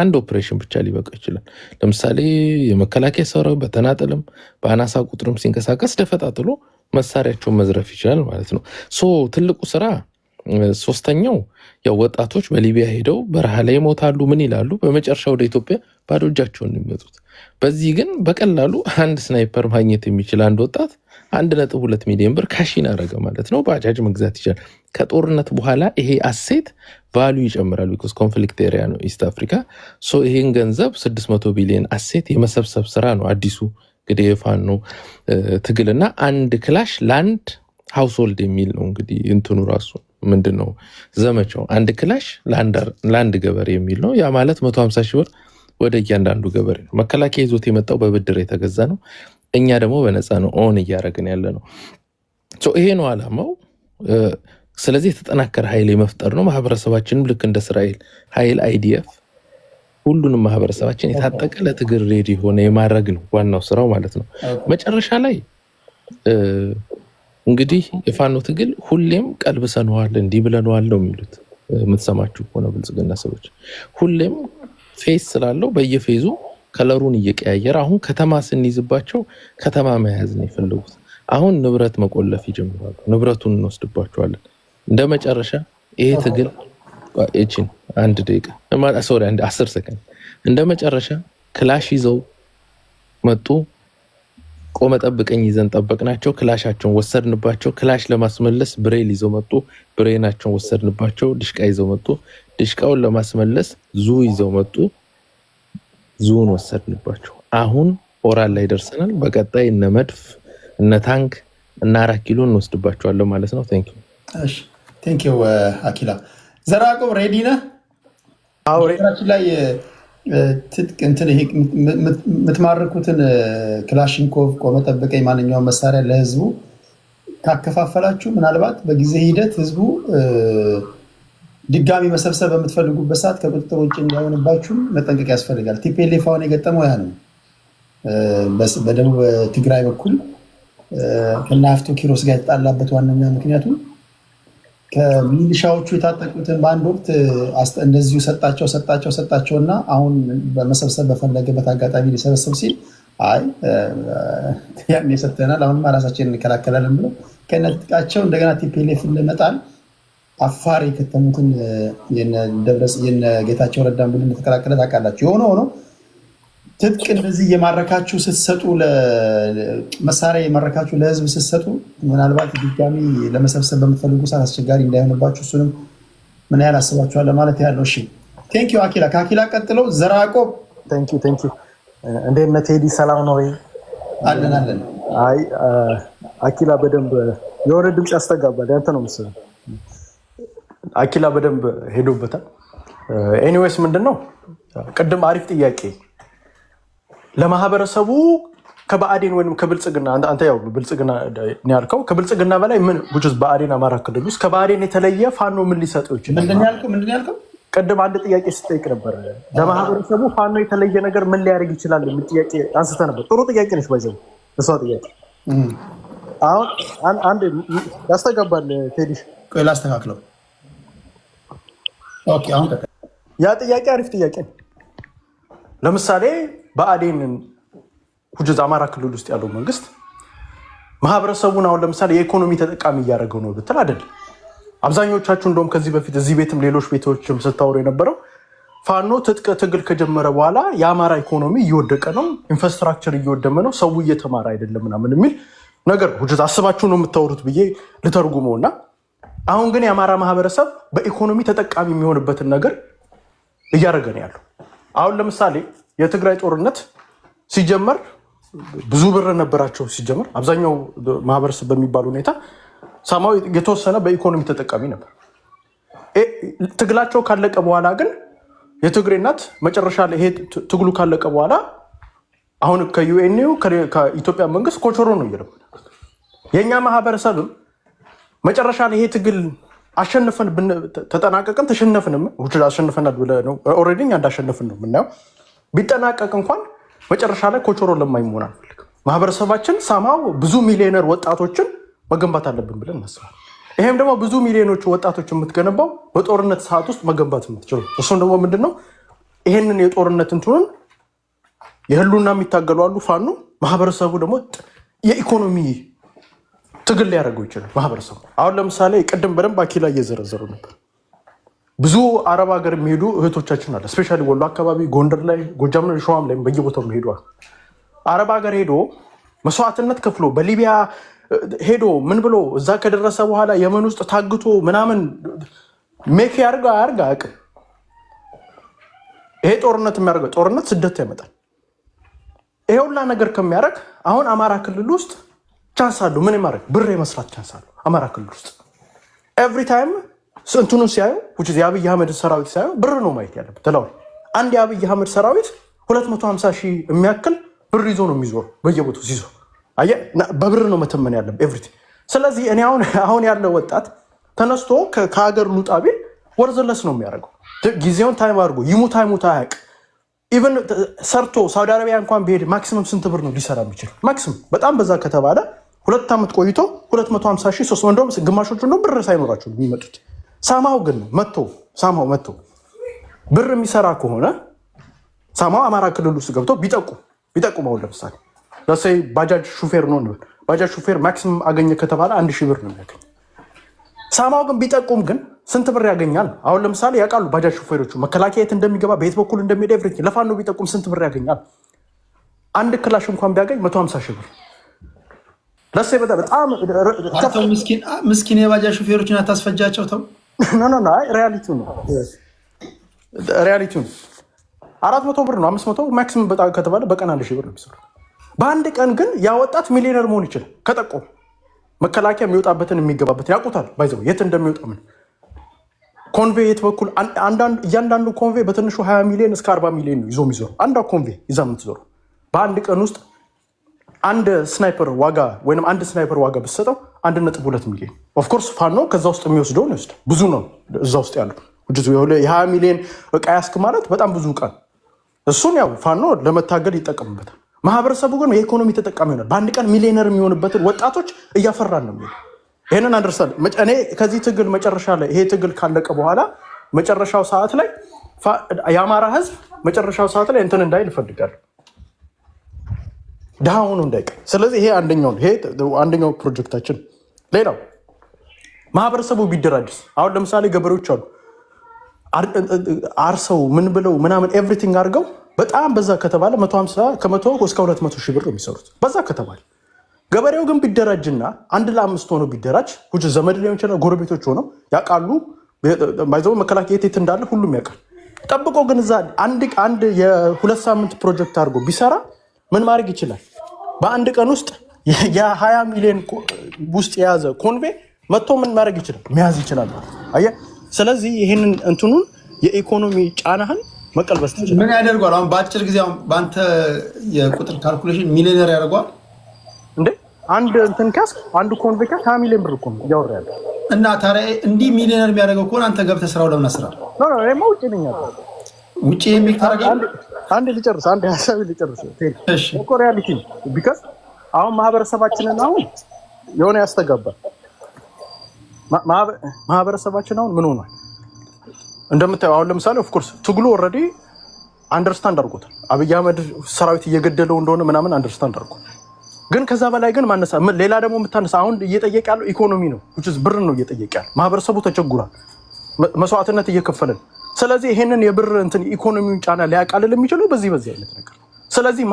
አንድ ኦፕሬሽን ብቻ ሊበቃ ይችላል። ለምሳሌ የመከላከያ ሰራዊት በተናጠልም በአናሳ ቁጥርም ሲንቀሳቀስ ደፈጣጥሎ መሳሪያቸውን መዝረፍ ይችላል ማለት ነው። ትልቁ ስራ ሶስተኛው ያው ወጣቶች በሊቢያ ሄደው በረሃ ላይ ይሞታሉ። ምን ይላሉ? በመጨረሻ ወደ ኢትዮጵያ ባዶ እጃቸውን የሚመጡት። በዚህ ግን በቀላሉ አንድ ስናይፐር ማግኘት የሚችል አንድ ወጣት 1.2 ሚሊዮን ብር ካሽን አረገ ማለት ነው። ባጃጅ መግዛት ይችላል። ከጦርነት በኋላ ይሄ አሴት ቫልዩ ይጨምራል። ቢኮዝ ኮንፍሊክት ኤሪያ ነው ኢስት አፍሪካ። ይሄን ገንዘብ 600 ቢሊዮን አሴት የመሰብሰብ ስራ ነው አዲሱ እንግዲህ የፋኖ ትግልና አንድ ክላሽ ላንድ ሃውስሆልድ የሚል ነው እንግዲህ እንትኑ ራሱ ምንድነው ዘመቻው። አንድ ክላሽ ለአንድ ገበሬ የሚል ነው። ያ ማለት 150,000 ብር ወደ እያንዳንዱ ገበሬ ነው። መከላከያ ይዞት የመጣው በብድር የተገዛ ነው። እኛ ደግሞ በነፃ ነው ኦን እያደረግን ያለ ነው። ይሄ ነው አላማው። ስለዚህ የተጠናከረ ኃይል የመፍጠር ነው። ማህበረሰባችንም ልክ እንደ እስራኤል ኃይል አይዲኤፍ ሁሉንም ማህበረሰባችን የታጠቀ ለትግል ሬዲ ሆነ የማድረግ ነው ዋናው ስራው ማለት ነው። መጨረሻ ላይ እንግዲህ የፋኖ ትግል ሁሌም ቀልብሰነዋል እንዲህ ብለነዋል ነው የሚሉት። የምትሰማችሁ ሆነ ብልጽግና ሰዎች ሁሌም ፌስ ስላለው በየፌዙ ከለሩን እየቀያየረ አሁን ከተማ ስንይዝባቸው ከተማ መያዝ ነው የፈለጉት። አሁን ንብረት መቆለፍ ይጀምራሉ። ንብረቱን እንወስድባቸዋለን። እንደ መጨረሻ ይሄ ትግል እቺን 1 ደቂቃ 10 ሰከንድ እንደ መጨረሻ ክላሽ ይዘው መጡ። ቆመ ጠብቀኝ ይዘን ጠበቅናቸው። ክላሻቸውን ወሰድንባቸው። ክላሽ ለማስመለስ ብሬል ይዘው መጡ። ብሬናቸውን ወሰድንባቸው። ድሽቃ ይዘው መጡ። ድሽቃውን ለማስመለስ ዙ ይዘው መጡ። ዙን ወሰድንባቸው። አሁን ኦራል ላይ ደርሰናል። በቀጣይ እነ መድፍ እነ ታንክ እና 4 ኪሎ እንወስድባቸዋለን ማለት ነው። ቴንክ ዩ። እሺ ቴንክ ዩ አኪላ። ዘራቆብ ሬዲ ነህ? አዎ ሬዲራችን ላይ እንትን ይሄ የምትማርኩትን ክላሽንኮቭ ቆመ ጠብቀኝ ማንኛውም መሳሪያ ለህዝቡ ካከፋፈላችሁ ምናልባት በጊዜ ሂደት ህዝቡ ድጋሚ መሰብሰብ በምትፈልጉበት ሰዓት ከቁጥጥር ውጭ እንዳይሆንባችሁ መጠንቀቅ ያስፈልጋል። ቲፒኤልኤፍ አሁን የገጠመው ያ ነው። በደቡብ ትግራይ በኩል ከነ ሀፍቶ ኪሮስ ጋር የተጣላበት ዋነኛ ምክንያቱ ከሚሊሻዎቹ የታጠቁትን በአንድ ወቅት እንደዚሁ ሰጣቸውና አሁን በመሰብሰብ በፈለገበት አጋጣሚ ሊሰበሰብ ሲል አይ ያን የሰጠናል አሁንም ራሳችንን እንከላከላለን ብለው ከነጥቃቸው እንደገና ቲፒኤልኤፍን ለመጣል አፋር የከተሙትን የነ ጌታቸው ረዳን ብለን ተከላከለ ታውቃላችሁ። የሆነ ሆኖ ትጥቅ እንደዚህ የማረካችሁ ስትሰጡ መሳሪያ የማረካችሁ ለህዝብ ስትሰጡ ምናልባት ድጋሚ ለመሰብሰብ በምትፈልጉ ሰዓት አስቸጋሪ እንዳይሆንባችሁ እሱንም ምን ያህል አስባችኋል ማለት ያለው። እሺ ቴንክ ዩ አኪላ። ከአኪላ ቀጥሎ ዘራቆብ። ቴንክ ዩ እንዴት ነህ ቴዲ? ሰላም ነው ወይ? አለን። አይ አኪላ በደንብ የሆነ ድምፅ ያስተጋባል። ያንተ ነው መሰለኝ። አኪላ በደንብ ሄዶበታል። ኤኒዌይስ ምንድነው ቅድም አሪፍ ጥያቄ ለማህበረሰቡ ከብአዴን ወይም ከብልጽግና አንተ ያው ብልጽግና ነው ያልከው ከብልጽግና በላይ ምን ውጭስ ብአዴን አማራ ክልል ውስጥ ከብአዴን የተለየ ፋኖ ምን ሊሰጠው ይችላል? ምንድን ያልከው? ቅድም አንድ ጥያቄ ስጠይቅ ነበር። ለማህበረሰቡ ፋኖ የተለየ ነገር ምን ሊያደርግ ይችላል የሚል ጥያቄ አንስተ ነበር። ጥሩ ጥያቄ ነች። ባይዘው እሷ ጥያቄ አሁን አንድ ያስተጋባል። ቴዲ ቆይ ላስተካክለው። ኦኬ አሁን ያ ጥያቄ አሪፍ ጥያቄ ነው። ለምሳሌ ብአዴንን ሁጅዝ አማራ ክልል ውስጥ ያለው መንግስት ማህበረሰቡን አሁን ለምሳሌ የኢኮኖሚ ተጠቃሚ እያደረገው ነው ብትል አይደለም። አብዛኞቻችሁ እንደውም ከዚህ በፊት እዚህ ቤትም ሌሎች ቤቶችም ስታወሩ የነበረው ፋኖ ትጥቅ ትግል ከጀመረ በኋላ የአማራ ኢኮኖሚ እየወደቀ ነው፣ ኢንፍራስትራክቸር እየወደመ ነው፣ ሰው እየተማረ አይደለም ምናምን የሚል ነገር ሁጅዝ አስባችሁ ነው የምታወሩት ብዬ ልተርጉመው እና አሁን ግን የአማራ ማህበረሰብ በኢኮኖሚ ተጠቃሚ የሚሆንበትን ነገር እያደረገ ነው ያለው። አሁን ለምሳሌ የትግራይ ጦርነት ሲጀመር ብዙ ብር ነበራቸው። ሲጀመር አብዛኛው ማህበረሰብ በሚባል ሁኔታ ሳማው የተወሰነ በኢኮኖሚ ተጠቃሚ ነበር። ትግላቸው ካለቀ በኋላ ግን የትግሬ እናት መጨረሻ ላይ ይሄ ትግሉ ካለቀ በኋላ አሁን ከዩኤንዩ ከኢትዮጵያ መንግስት ኮቾሮ ነው እየለበ የኛ ማህበረሰብም መጨረሻ ላይ ይሄ ትግል አሸንፈን ተጠናቀቀን ተሸነፍንም አሸንፈናል ብለህ ነው ኦልሬዲ እንዳሸነፍን ነው የምናየው። ቢጠናቀቅ እንኳን መጨረሻ ላይ ኮቾሮ ለማይሞን አልፈልግም። ማህበረሰባችን ሳማው ብዙ ሚሊዮነር ወጣቶችን መገንባት አለብን ብለን እናስባለን። ይሄም ደግሞ ብዙ ሚሊዮኖች ወጣቶች የምትገነባው በጦርነት ሰዓት ውስጥ መገንባት የምትችሉ እሱም ደግሞ ምንድነው ይሄንን የጦርነት እንትኑን የህሉና የሚታገሉ አሉ ፋኖ ማህበረሰቡ ደግሞ የኢኮኖሚ ትግል ሊያደርገው ይችላል። ማህበረሰቡ አሁን ለምሳሌ ቅድም በደንብ አኪላ እየዘረዘሩ ነበር። ብዙ አረብ ሀገር የሚሄዱ እህቶቻችን አለ ስፔሻሊ ወሎ አካባቢ፣ ጎንደር ላይ፣ ጎጃም ላይ፣ ሸዋም ላይ በየቦታው ሄደዋል። አረብ ሀገር ሄዶ መስዋዕትነት ከፍሎ በሊቢያ ሄዶ ምን ብሎ እዛ ከደረሰ በኋላ የመን ውስጥ ታግቶ ምናምን ሜክ ያርጋ አያውቅም። ይሄ ጦርነት የሚያደርገው ጦርነት ስደት ያመጣል። ይሄ ሁላ ነገር ከሚያደርግ አሁን አማራ ክልል ውስጥ ቻንስ አለው ምን ማድረግ ብር የመስራት ቻንስ አለው። አማራ ክልል ውስጥ ኤቭሪ ታይም እንትኑን ሲያዩ የአብይ አህመድ ሰራዊት ሲያዩ ብር ነው ማየት ያለበት። ተላው አንድ የአብይ አህመድ ሰራዊት 250 ሺህ የሚያክል ብር ይዞ ነው የሚዞር በየቦታው ሲዞር አየህ፣ በብር ነው መተመን ያለበት ኤቭሪቲንግ። ስለዚህ እኔ አሁን ያለው ወጣት ተነስቶ ከሀገር ልውጣ ቢል ወርዝለስ ነው የሚያደርገው። ጊዜውን ታይም አድርጎ ይሙት አይሙት አያውቅ። ኢቨን ሰርቶ ሳውዲ አረቢያ እንኳን ቢሄድ ማክሲመም ስንት ብር ነው ሊሰራ የሚችል? ማክሲመም በጣም በዛ ከተባለ 2 ዓመት ቆይቶ 250 ሺህ 300 እንደውም ግማሾቹ ነው ብር ሳይኖራቸው የሚመጡት። ሳማው ግን መጥቶ ብር የሚሰራ ከሆነ ሳማው አማራ ክልል ውስጥ ገብቶ ቢጠቁመው ለምሳሌ ለሰይ ባጃጅ ሹፌር ነው እንበል። ባጃጅ ሹፌር ማክሲመም አገኘ ከተባለ 1000 ብር ነው የሚያገኝ። ሳማው ግን ቢጠቁም ግን ስንት ብር ያገኛል? አሁን ለምሳሌ ያውቃሉ ባጃጅ ሹፌሮቹ መከላከያ የት እንደሚገባ በየት በኩል እንደሚሄድ ኤቭሪቲንግ። ለፋኖ ቢጠቁም ስንት ብር ያገኛል? አንድ ክላሽ እንኳን ቢያገኝ 150 ሺህ ብር። ለሴ በጣም ተው ምስኪን የባጃጅ ሹፌሮችን አታስፈጃቸው። ተው ኖ ሪያሊቲው ነው 400 ብር ነው 500 ማክሲመም በጣም ከተባለ በቀን 1000 ብር ነው የሚሰሩት። በአንድ ቀን ግን ያወጣት ሚሊዮነር መሆን ይችላል ከጠቆሙ። መከላከያ የሚወጣበትን የሚገባበትን ያውቁታል። ባይዘው የት እንደሚወጣ ምን ኮንቬ የት በኩል እያንዳንዱ ኮንቬ በትንሹ 20 ሚሊዮን እስከ 40 ሚሊዮን ነው ይዞ የሚዞሩ። አንዷ ኮንቬ ይዛ የምትዞሩ በአንድ ቀን ውስጥ አንድ ስናይፐር ዋጋ ወይም አንድ ስናይፐር ዋጋ ብትሰጠው 1.2 ሚሊዮን። ኦፍኮርስ ፋኖ ከዛ ውስጥ የሚወስደውን ይወስድ ብዙ ነው እዛ ውስጥ ያለው የ20 ሚሊዮን እቃ ያስክ ማለት በጣም ብዙ እቃ ነው። እሱን ያው ፋኖ ለመታገል ይጠቀምበታል። ማህበረሰቡ ግን የኢኮኖሚ ተጠቃሚ ይሆናል። በአንድ ቀን ሚሊዮነር የሚሆንበትን ወጣቶች እያፈራን ነው። ይህንን አንደርስታንድ። እኔ ከዚህ ትግል መጨረሻ ላይ ይሄ ትግል ካለቀ በኋላ መጨረሻው ሰዓት ላይ የአማራ ህዝብ መጨረሻው ሰዓት ላይ እንትን እንዳይል እፈልጋለሁ፣ ድሃ ሆኖ እንዳይቀር። ስለዚህ ይሄ አንደኛው ፕሮጀክታችን። ሌላው ማህበረሰቡ ቢደራጅስ? አሁን ለምሳሌ ገበሬዎች አሉ አርሰው ምን ብለው ምናምን ኤቭሪቲንግ አድርገው በጣም በዛ ከተባለ 150 ከመቶ እስከ 200 ሺህ ብር ነው የሚሰሩት በዛ ከተባለ። ገበሬው ግን ቢደራጅና 1 ለ5 ሆኖ ቢደራጅ ዘመድ ሊሆን ይችላል፣ ጎረቤቶች ሆነው ያውቃሉ። ባይዘው መከላከያ የት እንዳለ ሁሉም ያውቃል። ጠብቆ ግን እዛ አንድ የ2 ሳምንት ፕሮጀክት አድርጎ ቢሰራ ምን ማድረግ ይችላል? በአንድ ቀን ውስጥ የ20 ሚሊዮን ውስጥ የያዘ ኮንቬ መጥቶ ምን ማድረግ ይችላል? መያዝ ይችላል። አየህ። ስለዚህ ይህንን እንትኑን የኢኮኖሚ ጫናህን መቀልበስ ትችላል። ምን ያደርጓል? አሁን በአጭር ጊዜ በአንተ የቁጥር ካልኩሌሽን ሚሊዮነር ያደርጓል እንዴ? አንድ እንትን ካስ አንዱ ኮንቬ ካስ 20 ሚሊዮን ብር እኮ ነው እያወራ ያለው። እና ታዲያ እንዲህ ሚሊዮነር የሚያደርገው ከሆነ አንተ ገብተህ ስራው ለምን አስራ እኔማ ውጭ ነኝ ያለው ውጭ የሚል ታደርጋለህ። አንድ ልጨርስ፣ አንድ ሀሳብ ልጨርስ። እኮ ሪያሊቲ ነው። ቢካዝ አሁን ማህበረሰባችንን አሁን የሆነ ያስተጋባል። ማህበረሰባችን አሁን ምን ሆኗል እንደምታየው። አሁን ለምሳሌ ኦፍኮርስ ትግሉ ኦልሬዲ አንደርስታንድ አድርጎታል። አብይ አህመድ ሰራዊት እየገደለው እንደሆነ ምናምን አንደርስታንድ አድርጎታል። ግን ከዛ በላይ ግን ማነሳ ሌላ ደግሞ የምታነሳ አሁን እየጠየቀ ያለው ኢኮኖሚ ነው፣ ብር ነው እየጠየቀ ያለው። ማህበረሰቡ ተቸግሯል፣ መስዋዕትነት እየከፈለ ነው። ስለዚህ ይሄንን የብር እንትን ኢኮኖሚውን ጫና ሊያቃልል የሚችለው በዚህ አይነት ነገር። ስለዚህ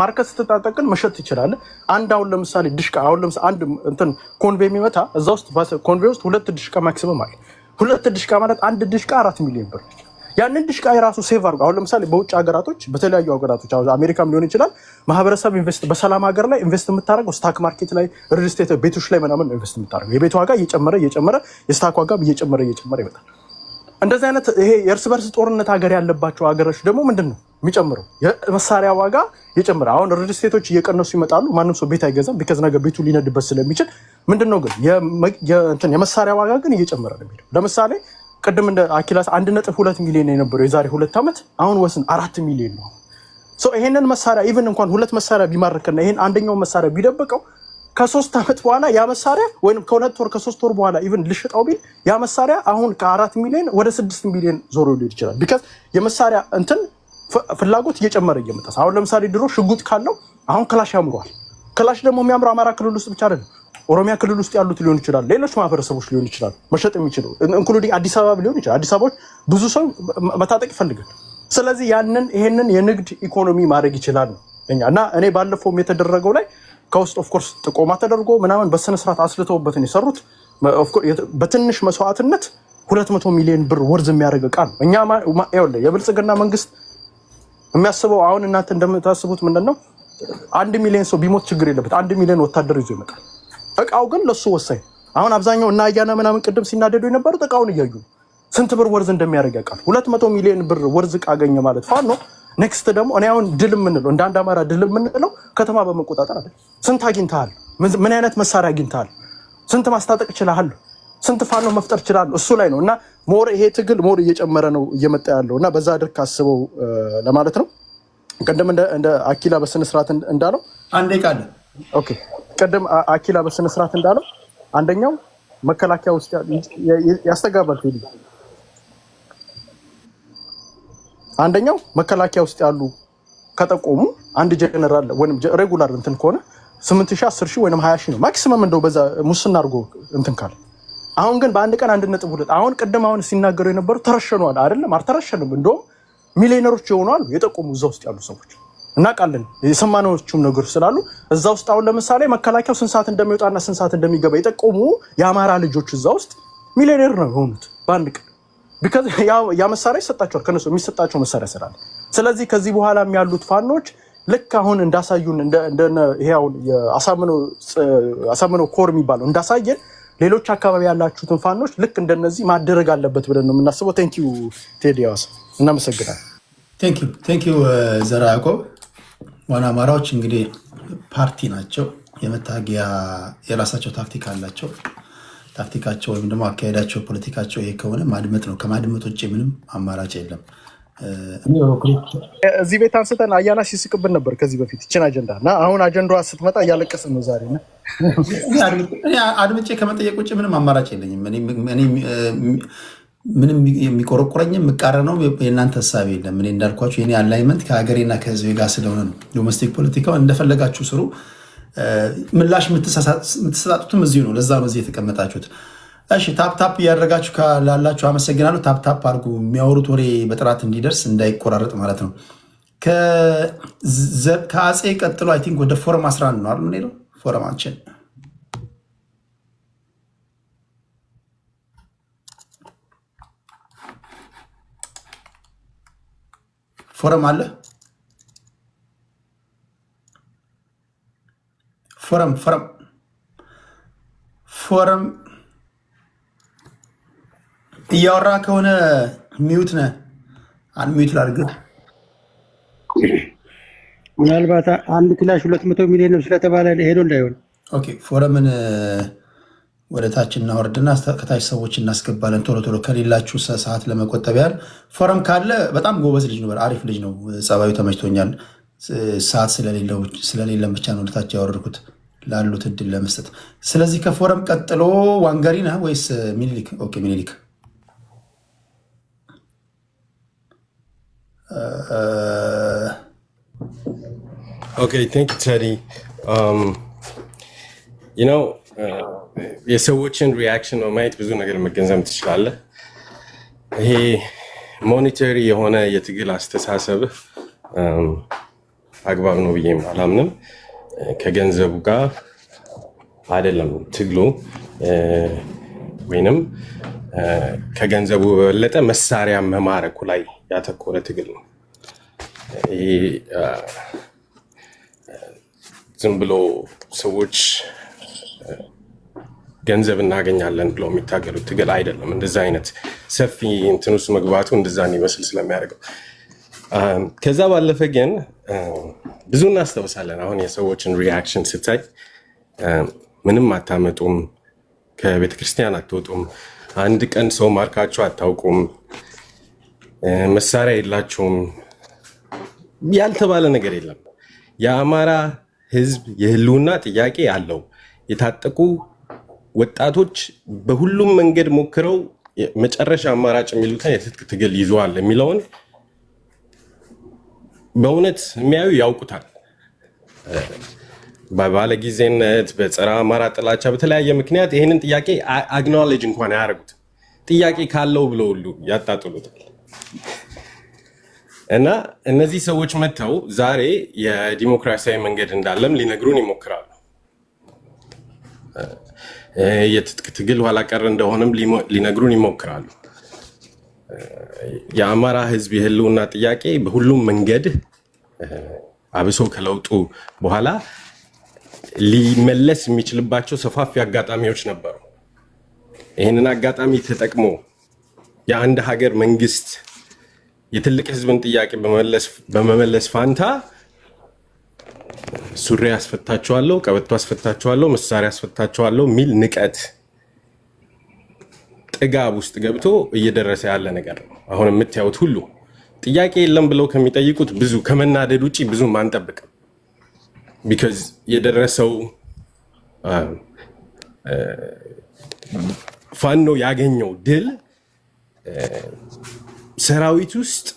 ማርኬት ስትታጠቅን መሸጥ ትችላለህ። አንድ አሁን ለምሳሌ ድሽቃ አሁን ለምሳሌ አንድ እንትን ኮንቬ የሚመታ እዛ ውስጥ ኮንቬ ውስጥ 2 ድሽቃ ማክሲመም አለ። 2 ድሽቃ ማለት አንድ ድሽቃ 4 ሚሊዮን ብር። ያንን ድሽቃ የራሱ ሴቭ አድርጎ አሁን ለምሳሌ በውጭ ሀገራቶች በተለያዩ ሀገራቶች አሜሪካም ሊሆን ይችላል ማህበረሰብ ኢንቨስት በሰላም ሀገር ላይ ኢንቨስት የምታደርገው ስታክ ማርኬት ላይ ሪል ስቴት ቤቶች ላይ ምናምን ኢንቨስት የምታደርገው የቤት ዋጋ እየጨመረ የስታክ ዋጋ እየጨመረ ይመጣል። እንደዚህ አይነት ይሄ የእርስ በርስ ጦርነት ሀገር ያለባቸው ሀገሮች ደግሞ ምንድን ነው የሚጨምረው? የመሳሪያ ዋጋ እየጨመረ አሁን ሪል ስቴቶች እየቀነሱ ይመጣሉ። ማንም ሰው ቤት አይገዛም፣ ቢካዝ ነገ ቤቱ ሊነድበት ስለሚችል። ምንድነው ግን የመሳሪያ ዋጋ ግን እየጨመረ ነው የሚሄደው። ለምሳሌ ቅድም እንደ አኪላስ 1.2 ሚሊዮን የነበረው የዛሬ 2 ዓመት አሁን ወስን 4 ሚሊዮን ነው። ይሄንን መሳሪያ ኢቭን እንኳን 2 መሳሪያ ቢማርከና ይሄን አንደኛው መሳሪያ ቢደብቀው ከ3 ዓመት በኋላ ያ መሳሪያ ወይም ከ2 ወር ከ3 ወር በኋላ ኢቭን ልሽጣው ቢል ያ መሳሪያ አሁን ከ4 ሚሊዮን ወደ 6 ሚሊዮን ዞሮ ሊሄድ ይችላል። ቢካዝ የመሳሪያ እንትን ፍላጎት እየጨመረ እየመጣ አሁን ለምሳሌ ድሮ ሽጉጥ ካለው አሁን ክላሽ ያምሯል። ክላሽ ደግሞ የሚያምረው አማራ ክልል ውስጥ ብቻ አይደለም፣ ኦሮሚያ ክልል ውስጥ ያሉት ሊሆን ይችላል፣ ሌሎች ማህበረሰቦች ሊሆን ይችላል መሸጥ የሚችለው ኢንክሉዲንግ አዲስ አበባ ሊሆን ይችላል። አዲስ አበባዎች ብዙ ሰው መታጠቅ ይፈልጋል። ስለዚህ ይሄንን የንግድ ኢኮኖሚ ማድረግ ይችላል እና እኔ ባለፈውም የተደረገው ላይ ከውስጥ ኦፍኮርስ ጥቆማ ተደርጎ ምናምን በስነስርዓት አስልተውበትን የሰሩት በትንሽ መስዋዕትነት 200 ሚሊዮን ብር ወርዝ የሚያደርግ እቃ ነው። እኛ የብልጽግና መንግስት የሚያስበው አሁን እናንተ እንደምታስቡት ምንድን ነው 1 ሚሊዮን ሰው ቢሞት ችግር የለበት፣ 1 ሚሊዮን ወታደር ይዞ ይመጣል። እቃው ግን ለሱ ወሳኝ። አሁን አብዛኛው እና አያና ምናምን ቅድም ሲናደዱ የነበሩት እቃውን እያዩ ስንት ብር ወርዝ እንደሚያደርግ ያውቃል። 200 ሚሊዮን ብር ወርዝ እቃ አገኘ ማለት ፋኖ ኔክስት ደግሞ እኔ አሁን ድል የምንለው እንደ አንድ አማራ ድል የምንለው ከተማ በመቆጣጠር አይደል። ስንት አግኝተሃል? ምን አይነት መሳሪያ አግኝተሃል? ስንት ማስታጠቅ ይችላል? ስንት ፋኖ መፍጠር ይችላል? እሱ ላይ ነው እና ሞር ይሄ ትግል ሞር እየጨመረ ነው እየመጣ ያለው እና በዛ ድርክ አስበው ለማለት ነው። ቅድም እንደ አኪላ በስነስርዓት እንዳለው አንዴ ቃል ኦኬ፣ ቅድም አኪላ በስነስርዓት እንዳለው አንደኛው መከላከያ ውስጥ ያስተጋባል ፊልም አንደኛው መከላከያ ውስጥ ያሉ ከጠቆሙ አንድ ጀነራል ወይም ሬጉላር እንትን ከሆነ 8000 10000 ወይም 20000 ነው ማክሲመም እንደው በዛ ሙስና አድርጎ እንትን ካለ። አሁን ግን በአንድ ቀን 1.2 አሁን ቅድም አሁን ሲናገሩ የነበሩ ተረሸኗል አይደለም፣ አልተረሸንም። እንደውም ሚሊዮነሮች የሆኑ አሉ የጠቆሙ እዛ ውስጥ ያሉ ሰዎች እናውቃለን። የሰማናዎቹም ነገሮች ስላሉ እዛ ውስጥ አሁን ለምሳሌ መከላከያው ስንት ሰዓት እንደሚወጣና ስንት ሰዓት እንደሚገባ የጠቆሙ የአማራ ልጆች እዛ ውስጥ ሚሊዮኔር ነው የሆኑት በአንድ ቀን። ቢካዝ ያ መሳሪያ ይሰጣቸዋል፣ ከነሱ የሚሰጣቸው መሳሪያ ስላለ። ስለዚህ ከዚህ በኋላ ያሉት ፋኖች ልክ አሁን እንዳሳዩን ይሄ አሁን አሳምነው ኮር የሚባለው እንዳሳየን ሌሎች አካባቢ ያላችሁትን ፋኖች ልክ እንደነዚህ ማደረግ አለበት ብለን ነው የምናስበው። ቴንኪዩ ቴዲ ሐዋሳ፣ እናመሰግናለን። ቴንኪዩ ዘራ ያዕቆብ። ዋና አማራዎች እንግዲህ ፓርቲ ናቸው። የመታገያ የራሳቸው ታክቲክ አላቸው። ታክቲካቸው ወይም ደግሞ አካሄዳቸው፣ ፖለቲካቸው ይሄ ከሆነ ማድመጥ ነው። ከማድመጥ ውጭ ምንም አማራጭ የለም። እዚህ ቤት አንስተን አያና ሲስቅብን ነበር ከዚህ በፊት ይችን አጀንዳ እና አሁን አጀንዳዋ ስትመጣ እያለቀስን ነው ዛሬ። አድምጬ ከመጠየቅ ውጭ ምንም አማራጭ የለኝም። ምንም የሚቆረቁረኝም የምቃረነው የእናንተ ሀሳብ የለም። እኔ እንዳልኳችሁ የኔ አላይመንት ከሀገሬና ከህዝቤ ጋር ስለሆነ ነው። ዶሜስቲክ ፖለቲካውን እንደፈለጋችሁ ስሩ፣ ምላሽ የምትሰጣጡትም እዚሁ ነው። ለዛ ነው እዚህ የተቀመጣችሁት። እሺ ታፕታፕ እያደረጋችሁ ላላችሁ አመሰግናለሁ። ታፕታፕ አድርጉ፣ የሚያወሩት ወሬ በጥራት እንዲደርስ እንዳይቆራረጥ ማለት ነው። ከአፄ ቀጥሎ አይ ቲንክ ወደ ፎረም 11 ነው አይደል የምንሄደው? ፎረማችን ፎረም አለ። ፎረም እያወራ ከሆነ ሚዩት ነህ። ሚዩት ላድርግህ። ምናልባት አንድ ክላሽ 200 ሚሊዮን ነው ስለተባለ ሄዶ እንዳይሆን። ኦኬ ፎረምን ወደ ታች እናወርድና ከታች ሰዎች እናስገባለን። ቶሎ ቶሎ ከሌላችሁ ሰዓት ለመቆጠብ ያህል ፎረም ካለ በጣም ጎበዝ ልጅ ነው፣ አሪፍ ልጅ ነው። ጸባዩ ተመችቶኛል። ሰዓት ስለሌለም ብቻ ነው ወደታች ያወረድኩት ላሉት እድል ለመስጠት። ስለዚህ ከፎረም ቀጥሎ ዋንጋሪ ነህ ወይስ ሚኒሊክ? ኦኬ ሚኒሊክ። Okay, thank you, Teddy. የሰዎችን ሪያክሽን በማየት ብዙ ነገር መገንዘብ ትችላለህ። ይሄ ሞኒተሪ የሆነ የትግል አስተሳሰብህ አግባብ ነው ብዬ አላምንም። ከገንዘቡ ጋር አይደለም ትግሉ፣ ወይንም ከገንዘቡ በበለጠ መሳሪያ መማረኩ ላይ ያተኮረ ትግል ነው። ይሄ ዝም ብሎ ሰዎች ገንዘብ እናገኛለን ብለው የሚታገሉት ትግል አይደለም። እንደዛ አይነት ሰፊ እንትን ውስጥ መግባቱ እንደዛ ይመስል ስለሚያደርገው ከዛ ባለፈ ግን ብዙ እናስታውሳለን። አሁን የሰዎችን ሪያክሽን ስታይ ምንም አታመጡም፣ ከቤተክርስቲያን አትወጡም፣ አንድ ቀን ሰው ማርካችሁ አታውቁም፣ መሳሪያ የላችሁም ያልተባለ ነገር የለም። የአማራ ህዝብ የህልውና ጥያቄ አለው። የታጠቁ ወጣቶች በሁሉም መንገድ ሞክረው መጨረሻ አማራጭ የሚሉትን የትጥቅ ትግል ይዘዋል የሚለውን በእውነት የሚያዩ ያውቁታል። በባለጊዜነት፣ በጸረ አማራ ጥላቻ፣ በተለያየ ምክንያት ይህንን ጥያቄ አግኖሌጅ እንኳን አያደርጉት። ጥያቄ ካለው ብሎ ሁሉ ያጣጥሉታል። እና እነዚህ ሰዎች መጥተው ዛሬ የዲሞክራሲያዊ መንገድ እንዳለም ሊነግሩን ይሞክራሉ። የትጥቅ ትግል ኋላ ቀር እንደሆነም ሊነግሩን ይሞክራሉ። የአማራ ህዝብ የህልውና ጥያቄ በሁሉም መንገድ አብሶ ከለውጡ በኋላ ሊመለስ የሚችልባቸው ሰፋፊ አጋጣሚዎች ነበሩ። ይህንን አጋጣሚ ተጠቅሞ የአንድ ሀገር መንግስት የትልቅ ህዝብን ጥያቄ በመመለስ ፋንታ ሱሪ አስፈታቸዋለሁ፣ ቀበቶ አስፈታቸዋለሁ፣ መሳሪያ አስፈታቸዋለሁ ሚል ንቀት ጥጋብ ውስጥ ገብቶ እየደረሰ ያለ ነገር ነው። አሁን የምታዩት ሁሉ ጥያቄ የለም ብለው ከሚጠይቁት ብዙ ከመናደድ ውጭ ብዙም አንጠብቅም። ቢካዝ የደረሰው ፋኖ ያገኘው ድል ሰራዊት ውስጥ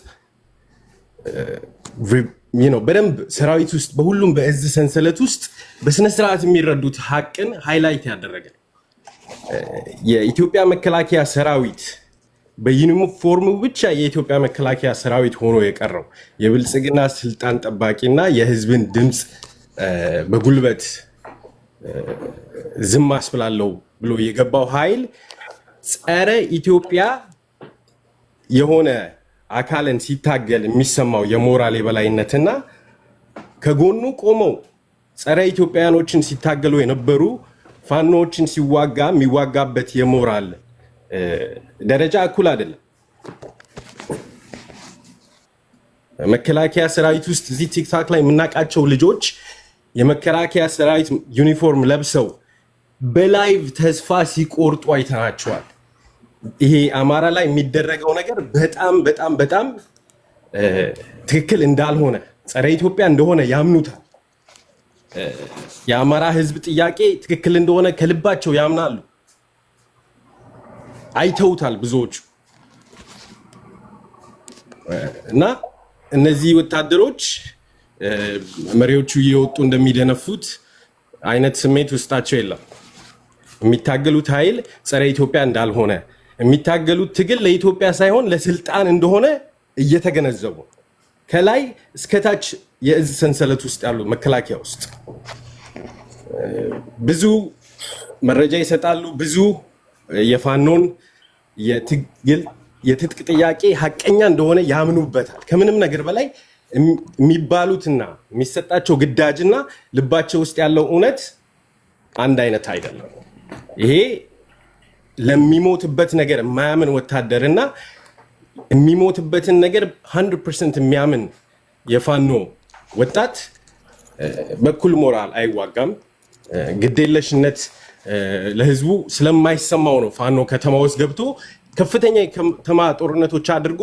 በደንብ ሰራዊት ውስጥ በሁሉም በእዝ ሰንሰለት ውስጥ በስነስርዓት የሚረዱት ሀቅን ሃይላይት ያደረገ የኢትዮጵያ መከላከያ ሰራዊት በዩኒፎርሙ ብቻ የኢትዮጵያ መከላከያ ሰራዊት ሆኖ የቀረው የብልጽግና ስልጣን ጠባቂና የህዝብን ድምፅ በጉልበት ዝም አስብላለሁ ብሎ የገባው ኃይል ጸረ ኢትዮጵያ የሆነ አካልን ሲታገል የሚሰማው የሞራል የበላይነትና ከጎኑ ቆመው ጸረ ኢትዮጵያኖችን ሲታገሉ የነበሩ ፋኖችን ሲዋጋ የሚዋጋበት የሞራል ደረጃ እኩል አይደለም። መከላከያ ሰራዊት ውስጥ እዚህ ቲክታክ ላይ የምናውቃቸው ልጆች የመከላከያ ሰራዊት ዩኒፎርም ለብሰው በላይቭ ተስፋ ሲቆርጡ አይተናቸዋል። ይሄ አማራ ላይ የሚደረገው ነገር በጣም በጣም በጣም ትክክል እንዳልሆነ ጸረ ኢትዮጵያ እንደሆነ ያምኑታል። የአማራ ህዝብ ጥያቄ ትክክል እንደሆነ ከልባቸው ያምናሉ። አይተውታል ብዙዎቹ እና እነዚህ ወታደሮች መሪዎቹ እየወጡ እንደሚደነፉት አይነት ስሜት ውስጣቸው የለም። የሚታገሉት ኃይል ጸረ ኢትዮጵያ እንዳልሆነ የሚታገሉት ትግል ለኢትዮጵያ ሳይሆን ለስልጣን እንደሆነ እየተገነዘቡ ከላይ እስከታች የእዝ ሰንሰለት ውስጥ ያሉ መከላከያ ውስጥ ብዙ መረጃ ይሰጣሉ። ብዙ የፋኖን የትጥቅ ጥያቄ ሀቀኛ እንደሆነ ያምኑበታል። ከምንም ነገር በላይ የሚባሉትና የሚሰጣቸው ግዳጅና ልባቸው ውስጥ ያለው እውነት አንድ አይነት አይደለም። ይሄ ለሚሞትበት ነገር የማያምን ወታደርና የሚሞትበትን ነገር 100% የሚያምን የፋኖ ወጣት በኩል ሞራል አይዋጋም። ግዴለሽነት ለህዝቡ ስለማይሰማው ነው ፋኖ ከተማ ውስጥ ገብቶ ከፍተኛ የከተማ ጦርነቶች አድርጎ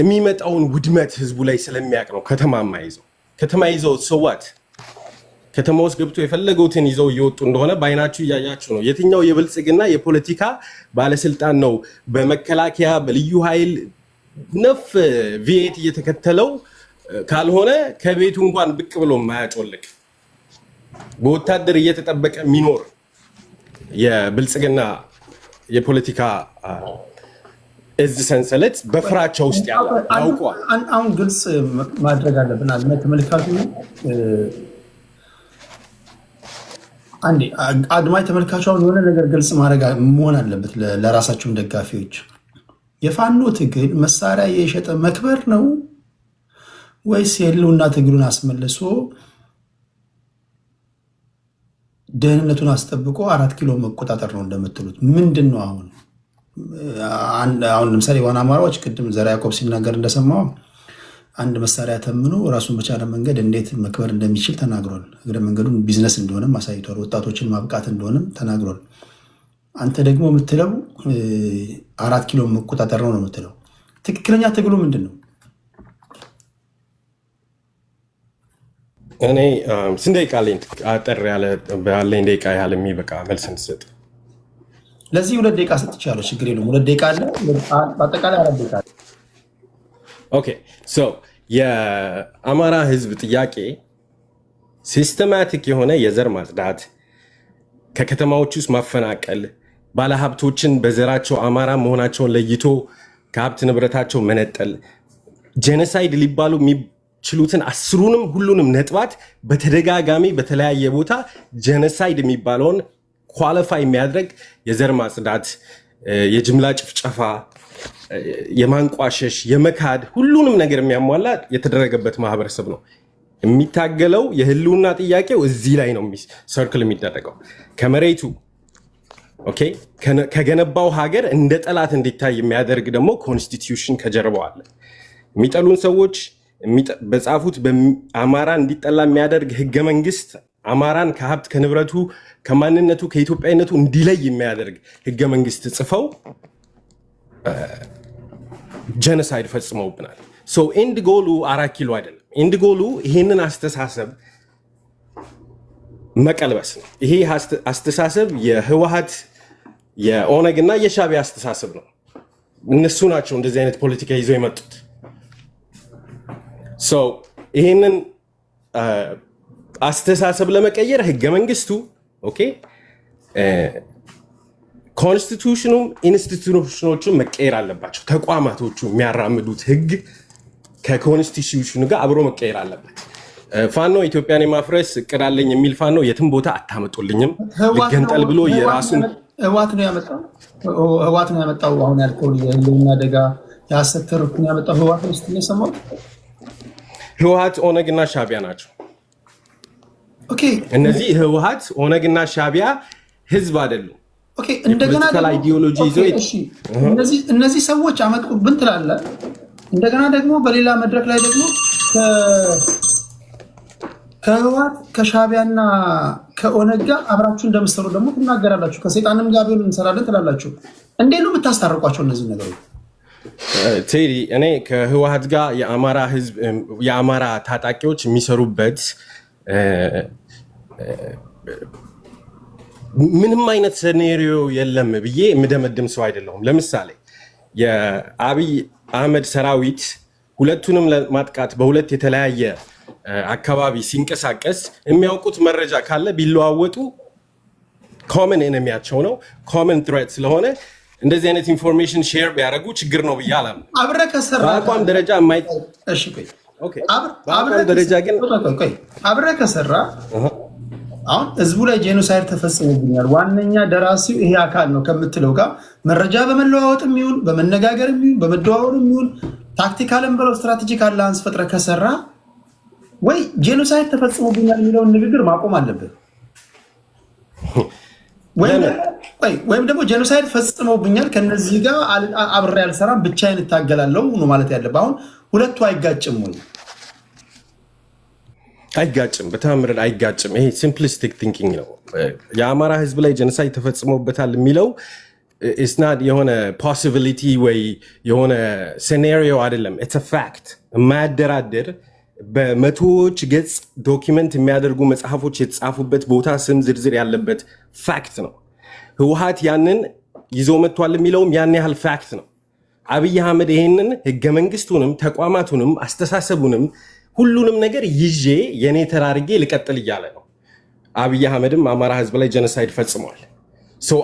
የሚመጣውን ውድመት ህዝቡ ላይ ስለሚያውቅ ነው ከተማ የማይዘው። ከተማ ይዘው ሰዋት ከተማ ውስጥ ገብቶ የፈለገውትን ይዘው እየወጡ እንደሆነ በአይናችሁ እያያችሁ ነው። የትኛው የብልጽግና የፖለቲካ ባለስልጣን ነው በመከላከያ በልዩ ኃይል ነፍ ቪኤት እየተከተለው ካልሆነ ከቤቱ እንኳን ብቅ ብሎ የማያጮልቅ በወታደር እየተጠበቀ የሚኖር የብልጽግና የፖለቲካ እዝ ሰንሰለት በፍራቻ ውስጥ ያውቋል። አሁን ግልጽ ማድረግ አለብን። ተመልካቹ አንዴ አድማጭ ተመልካቹ የሆነ ነገር ግልጽ ማድረግ መሆን አለበት ለራሳቸውም ደጋፊዎች። የፋኖ ትግል መሳሪያ የሸጠ መክበር ነው ወይስ የህልውና ትግሉን አስመልሶ ደህንነቱን አስጠብቆ 4 ኪሎ መቆጣጠር ነው እንደምትሉት? ምንድን ነው አሁን ለምሳሌ ዋና አማራዎች ቅድም ዘራ ያዕቆብ ሲናገር እንደሰማው አንድ መሳሪያ ተምኖ ራሱን በቻለ መንገድ እንዴት መክበር እንደሚችል ተናግሯል። እግረ መንገዱን ቢዝነስ እንደሆነም አሳይቷል። ወጣቶችን ማብቃት እንደሆነም ተናግሯል። አንተ ደግሞ የምትለው 4 ኪሎ መቆጣጠር ነው የምትለው። ትክክለኛ ትግሉ ምንድን ነው? እኔ ስንት ደቂቃ አለኝ? አጠር ያለ ባለኝ ደቂቃ ያህል የሚበቃ መልስ እንድሰጥ። ለዚህ 2 ደቂቃ ሰጥቻለሁ። ችግር የለውም። 2 ደቂቃ አለ። በአጠቃላይ 4 ደቂቃ አለ። ኦኬ ሶ የአማራ ህዝብ ጥያቄ ሲስተማቲክ የሆነ የዘር ማጽዳት፣ ከከተማዎች ውስጥ ማፈናቀል፣ ባለሀብቶችን በዘራቸው አማራ መሆናቸውን ለይቶ ከሀብት ንብረታቸው መነጠል፣ ጄኖሳይድ ሊባሉ የሚችሉትን 10ሩንም ሁሉንም ነጥባት በተደጋጋሚ በተለያየ ቦታ ጄኖሳይድ የሚባለውን ኳሊፋይ የሚያደርግ የዘር ማጽዳት፣ የጅምላ ጭፍጨፋ፣ የማንቋሸሽ፣ የመካድ ሁሉንም ነገር የሚያሟላ የተደረገበት ማህበረሰብ ነው። የሚታገለው የህልውና ጥያቄው እዚህ ላይ ነው ሰርክል የሚደረገው። ከመሬቱ ኦኬ ከገነባው ሀገር እንደ ጠላት እንዲታይ የሚያደርግ ደግሞ ኮንስቲትዩሽን ከጀርባው አለ። የሚጠሉን ሰዎች በጻፉት አማራ እንዲጠላ የሚያደርግ ህገ መንግስት አማራን ከሀብት ከንብረቱ ከማንነቱ ከኢትዮጵያዊነቱ እንዲለይ የሚያደርግ ህገ መንግስት ጽፈው ጀነሳይድ ፈጽመውብናል። ኤንድ ጎሉ 4 ኪሎ አይደለም። ኤንድ ጎሉ ይሄንን አስተሳሰብ መቀልበስ ነው። ይሄ አስተሳሰብ የህወሓት የኦነግ እና የሻዕቢያ አስተሳሰብ ነው። እነሱ ናቸው እንደዚህ አይነት ፖለቲካ ይዘው የመጡት። ይሄንን አስተሳሰብ ለመቀየር ህገ መንግስቱ ኦኬ ኮንስቲቱሽኑም ኢንስቲቱሽኖቹም መቀየር አለባቸው። ተቋማቶቹ የሚያራምዱት ህግ ከኮንስቲቱሽኑ ጋር አብሮ መቀየር አለበት። ፋኖ ኢትዮጵያን የማፍረስ እቅድ አለኝ የሚል ፋኖ የትም ቦታ አታመጡልኝም። ልገንጠል ብሎ የራሱን ህዋት ነው ያመጣው። አሁን ያልከው የህልውና አደጋ የሐሰት ትርክትን ያመጣው ህዋት ነው ስትል የሰማሁት። ህወሓት ኦነግና ሻቢያ ናቸው። እነዚህ ህወሓት ኦነግና ሻቢያ ህዝብ አይደሉም። እንደገና አይዲዮሎጂ ይዘው እነዚህ ሰዎች አመጡብን ትላለህ። እንደገና ደግሞ በሌላ መድረክ ላይ ደግሞ ከህወሓት ከሻቢያና ከኦነግ ጋር አብራችሁ እንደምትሰሩ ደግሞ ትናገራላችሁ። ከሰይጣንም ጋር ቢሆን እንሰራለን ትላላችሁ። እንዴት ነው የምታስታርቋቸው እነዚህ ነገሮች? ቴዲ እኔ ከህወሓት ጋር የአማራ ህዝብ የአማራ ታጣቂዎች የሚሰሩበት ምንም አይነት ሴኔሪዮ የለም ብዬ የምደመድም ሰው አይደለሁም። ለምሳሌ የአብይ አህመድ ሰራዊት ሁለቱንም ለማጥቃት በሁለት የተለያየ አካባቢ ሲንቀሳቀስ የሚያውቁት መረጃ ካለ ቢለዋወጡ ኮመን ኤነሚያቸው ነው። ኮመን ትሬት ስለሆነ እንደዚህ አይነት ኢንፎርሜሽን ሼር ቢያደርጉ ችግር ነው ብዬ አላምንም። በአቋም ደረጃ አብረህ ከሰራ አሁን ህዝቡ ላይ ጄኖሳይድ ተፈጽሞብኛል ዋነኛ ደራሲው ይሄ አካል ነው ከምትለው ጋር መረጃ በመለዋወጥም ይሁን በመነጋገርም ይሁን በመደዋወልም ይሁን ታክቲካልም ብለው ስትራቴጂክ አላንስ ፈጥረህ ከሰራ ወይ ጄኖሳይድ ተፈጽሞብኛል የሚለውን ንግግር ማቆም አለብን፣ ወይም ደግሞ ጄኖሳይድ ፈጽሞብኛል ከነዚህ ጋር አብሬ አልሰራም ብቻዬን እታገላለሁ ነው ማለት ያለብህ። አሁን ሁለቱ አይጋጭም ወይ? አይጋጭም፣ በተአምር አይጋጭም። ይሄ ሲምፕሊስቲክ ቲንኪንግ ነው። የአማራ ህዝብ ላይ ጄኖሳይድ ተፈጽሞበታል የሚለው ኢስናት የሆነ ፖሲቢሊቲ ወይ የሆነ ሴናሪዮ አይደለም። ኢትስ አ ፋክት። የማያደራድር በመቶዎች ገጽ ዶኪመንት የሚያደርጉ መጽሐፎች የተጻፉበት ቦታ ስም ዝርዝር ያለበት ፋክት ነው። ህወሓት ያንን ይዞ መጥቷል የሚለውም ያን ያህል ፋክት ነው። አብይ አህመድ ይሄንን ህገ መንግስቱንም ተቋማቱንም አስተሳሰቡንም ሁሉንም ነገር ይዤ የኔ ተራርጌ ልቀጥል እያለ ነው። አብይ አህመድም አማራ ህዝብ ላይ ጀነሳይድ ፈጽሟል።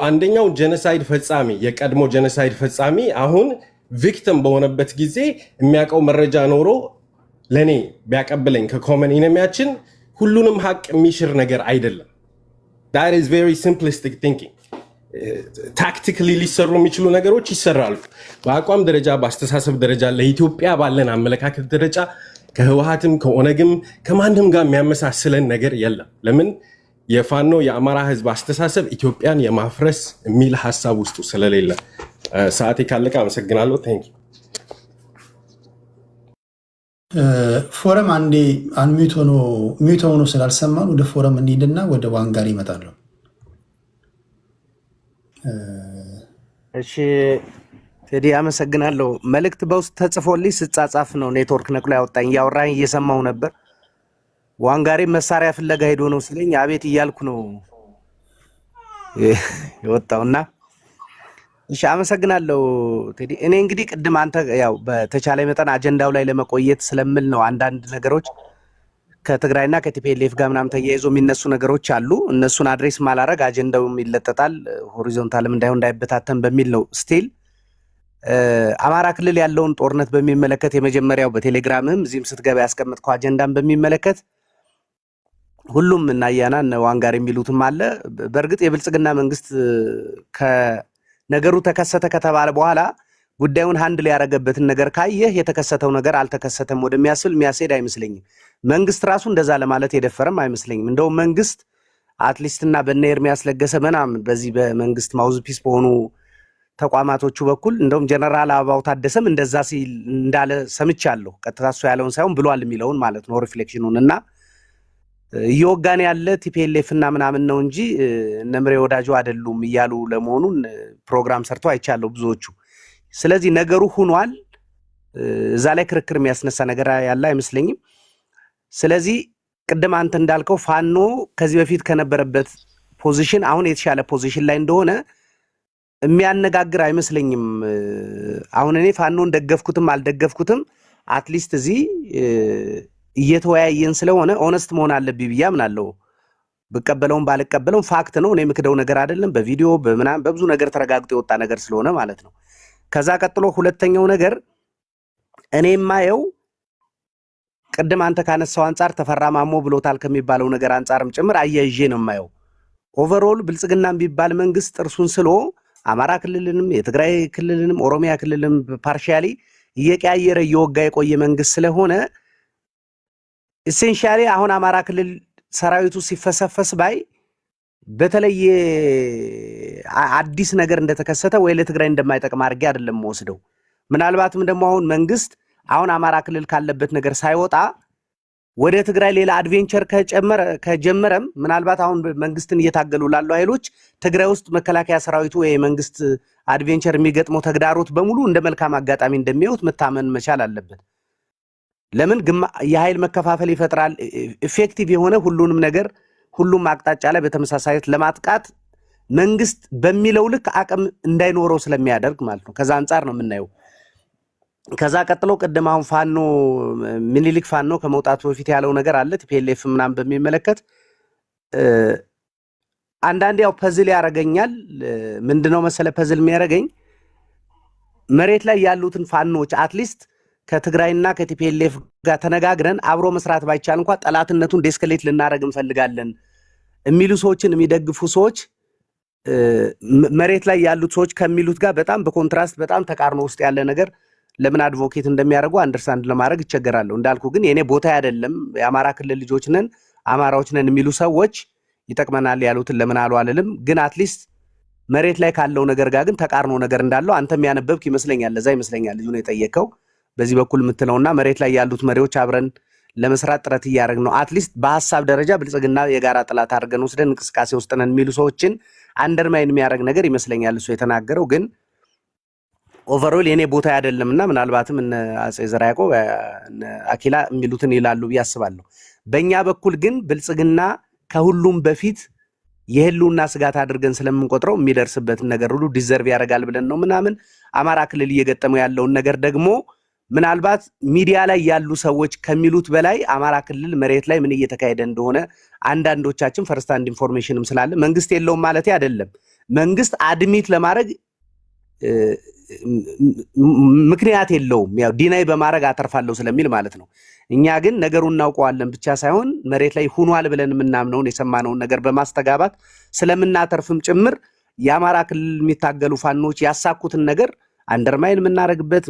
አንደኛው ጀነሳይድ ፈጻሚ የቀድሞ ጀነሳይድ ፈጻሚ አሁን ቪክቲም በሆነበት ጊዜ የሚያውቀው መረጃ ኖሮ ለኔ ቢያቀብለኝ ከኮመን ኢነሚያችን ሁሉንም ሀቅ የሚሽር ነገር አይደለም። that is very simplistic thinking። ታክቲካሊ ሊሰሩ የሚችሉ ነገሮች ይሰራሉ። በአቋም ደረጃ በአስተሳሰብ ደረጃ ለኢትዮጵያ ባለን አመለካከት ደረጃ ከህወሓትም ከኦነግም ከማንም ጋር የሚያመሳስለን ነገር የለም። ለምን? የፋኖ የአማራ ህዝብ አስተሳሰብ ኢትዮጵያን የማፍረስ የሚል ሀሳብ ውስጡ ስለሌለ። ሰዓቴ ካለቀ አመሰግናለሁ። ታንክ ፎረም አንዴ ሚዩት ሆኖ ስላልሰማን ወደ ፎረም እንሂድና ወደ ዋንጋር ይመጣሉ። እሺ ቴዲ አመሰግናለሁ። መልእክት በውስጥ ተጽፎልኝ ስጻጻፍ ነው ኔትወርክ ነቅሎ ያወጣኝ። እያወራኝ እየሰማሁ ነበር። ዋንጋሪ መሳሪያ ፍለጋ ሄዶ ነው ስለኝ አቤት እያልኩ ነው የወጣውና እሺ አመሰግናለሁ ቴዲ። እኔ እንግዲህ ቅድም አንተ ያው በተቻለ መጠን አጀንዳው ላይ ለመቆየት ስለምል ነው አንዳንድ ነገሮች ከትግራይና ከቲፒኤልኤፍ ጋር ምናምን ተያይዞ የሚነሱ ነገሮች አሉ። እነሱን አድሬስ ማላረግ አጀንዳውም ይለጠጣል ሆሪዞንታልም እንዳይበታተን በሚል ነው። ስቲል አማራ ክልል ያለውን ጦርነት በሚመለከት የመጀመሪያው በቴሌግራምም እዚህም ስትገባ ያስቀመጥከው አጀንዳን በሚመለከት ሁሉም እናያና ዋንጋር የሚሉትም አለ። በእርግጥ የብልጽግና መንግስት ከነገሩ ተከሰተ ከተባለ በኋላ ጉዳዩን ሃንድል ያረገበትን ነገር ካየህ የተከሰተው ነገር አልተከሰተም ወደሚያስብል የሚያስሄድ አይመስለኝም። መንግስት ራሱ እንደዛ ለማለት የደፈረም አይመስለኝም። እንደውም መንግስት አትሊስትና በእነ ኤርሚያስ ለገሰ ምናምን በዚህ በመንግስት ማውዝፒስ በሆኑ ተቋማቶቹ በኩል እንደውም ጀነራል አበባው ታደሰም እንደዛ ሲል እንዳለ ሰምቻለሁ። ቀጥታ እሱ ያለውን ሳይሆን ብሏል የሚለውን ማለት ነው ሪፍሌክሽኑን እና እየወጋን ያለ ቲፒኤልኤፍ እና ምናምን ነው እንጂ እነምሬ ወዳጁ አይደሉም እያሉ ለመሆኑን ፕሮግራም ሰርተው አይቻለሁ ብዙዎቹ። ስለዚህ ነገሩ ሆኗል። እዛ ላይ ክርክር የሚያስነሳ ነገር ያለ አይመስለኝም። ስለዚህ ቅድም አንተ እንዳልከው ፋኖ ከዚህ በፊት ከነበረበት ፖዚሽን አሁን የተሻለ ፖዚሽን ላይ እንደሆነ የሚያነጋግር አይመስለኝም። አሁን እኔ ፋኖን ደገፍኩትም አልደገፍኩትም አትሊስት እዚህ እየተወያየን ስለሆነ ኦነስት መሆን አለብኝ ብዬ አምናለሁ። ብቀበለውም ባልቀበለውም ፋክት ነው። እኔ የምክደው ነገር አይደለም። በቪዲዮ በምናምን በብዙ ነገር ተረጋግጦ የወጣ ነገር ስለሆነ ማለት ነው። ከዛ ቀጥሎ ሁለተኛው ነገር እኔ የማየው ቅድም አንተ ካነሳው አንጻር ተፈራ ማሞ ብሎታል ከሚባለው ነገር አንጻርም ጭምር አያይዤ ነው የማየው። ኦቨርኦል ብልጽግና የሚባል መንግስት ጥርሱን ስሎ አማራ ክልልንም የትግራይ ክልልንም ኦሮሚያ ክልልንም ፓርሻሊ እየቀያየረ እየወጋ የቆየ መንግስት ስለሆነ ኢሴንሻሊ አሁን አማራ ክልል ሰራዊቱ ሲፈሰፈስ ባይ በተለየ አዲስ ነገር እንደተከሰተ ወይ ለትግራይ እንደማይጠቅም አድርጌ አይደለም ወስደው። ምናልባትም ደግሞ አሁን መንግስት አሁን አማራ ክልል ካለበት ነገር ሳይወጣ ወደ ትግራይ ሌላ አድቬንቸር ከጀመረም ምናልባት አሁን መንግስትን እየታገሉ ላሉ ኃይሎች ትግራይ ውስጥ መከላከያ ሰራዊቱ ወይ መንግስት አድቬንቸር የሚገጥመው ተግዳሮት በሙሉ እንደ መልካም አጋጣሚ እንደሚያዩት መታመን መቻል አለበት። ለምን የኃይል መከፋፈል ይፈጥራል። ኢፌክቲቭ የሆነ ሁሉንም ነገር ሁሉም አቅጣጫ ላይ በተመሳሳይት ለማጥቃት መንግስት በሚለው ልክ አቅም እንዳይኖረው ስለሚያደርግ ማለት ነው። ከዛ አንጻር ነው የምናየው። ከዛ ቀጥሎ ቅድም አሁን ፋኖ ምኒልክ ፋኖ ከመውጣቱ በፊት ያለው ነገር አለ ቲፒኤልኤፍ ምናምን በሚመለከት አንዳንዴ ያው ፐዝል ያረጋኛል። ምንድነው መሰለ ፐዝል የሚያረጋኝ መሬት ላይ ያሉትን ፋኖች አትሊስት ከትግራይና ከቲፒኤልኤፍ ጋር ተነጋግረን አብሮ መስራት ባይቻል እንኳን ጠላትነቱን ዴስከሌት ልናረግ እንፈልጋለን የሚሉ ሰዎችን የሚደግፉ ሰዎች መሬት ላይ ያሉት ሰዎች ከሚሉት ጋር በጣም በኮንትራስት በጣም ተቃርኖ ውስጥ ያለ ነገር ለምን አድቮኬት እንደሚያደርጉ አንደርስታንድ ለማድረግ ይቸገራለሁ። እንዳልኩ ግን የኔ ቦታ አይደለም። የአማራ ክልል ልጆች ነን አማራዎች ነን የሚሉ ሰዎች ይጠቅመናል ያሉትን ለምን አሉ አልልም። ግን አትሊስት መሬት ላይ ካለው ነገር ጋር ግን ተቃርኖ ነገር እንዳለው አንተም ያነበብክ ይመስለኛል። ለዛ ይመስለኛል ልጁ ነው የጠየቀው በዚህ በኩል የምትለውና መሬት ላይ ያሉት መሪዎች አብረን ለመስራት ጥረት እያደረግን ነው። አትሊስት በሐሳብ ደረጃ ብልጽግና የጋራ ጥላት አድርገን ወስደን እንቅስቃሴ ውስጥ ነን የሚሉ ሰዎችን አንደርማይን የሚያደርግ ነገር ይመስለኛል እሱ የተናገረው። ግን ኦቨርኦል የኔ ቦታ አይደለምና ምናልባትም እነ አጼ ዘርዓ ያዕቆብ አኪላ የሚሉትን ይላሉ ብዬ አስባለሁ። በእኛ በኩል ግን ብልጽግና ከሁሉም በፊት የህልውና ስጋት አድርገን ስለምንቆጥረው የሚደርስበትን ነገር ሁሉ ዲዘርቭ ያደርጋል ብለን ነው ምናምን። አማራ ክልል እየገጠመው ያለውን ነገር ደግሞ ምናልባት ሚዲያ ላይ ያሉ ሰዎች ከሚሉት በላይ አማራ ክልል መሬት ላይ ምን እየተካሄደ እንደሆነ አንዳንዶቻችን ፈርስት ሃንድ ኢንፎርሜሽንም ስላለ መንግስት የለውም ማለት አይደለም። መንግስት አድሚት ለማድረግ ምክንያት የለውም፣ ያው ዲናይ በማድረግ አተርፋለሁ ስለሚል ማለት ነው። እኛ ግን ነገሩን እናውቀዋለን ብቻ ሳይሆን መሬት ላይ ሆኗል ብለን የምናምነውን የሰማነውን ነገር በማስተጋባት ስለምናተርፍም ጭምር የአማራ ክልል የሚታገሉ ፋኖች ያሳኩትን ነገር አንደርማይን የምናደርግበት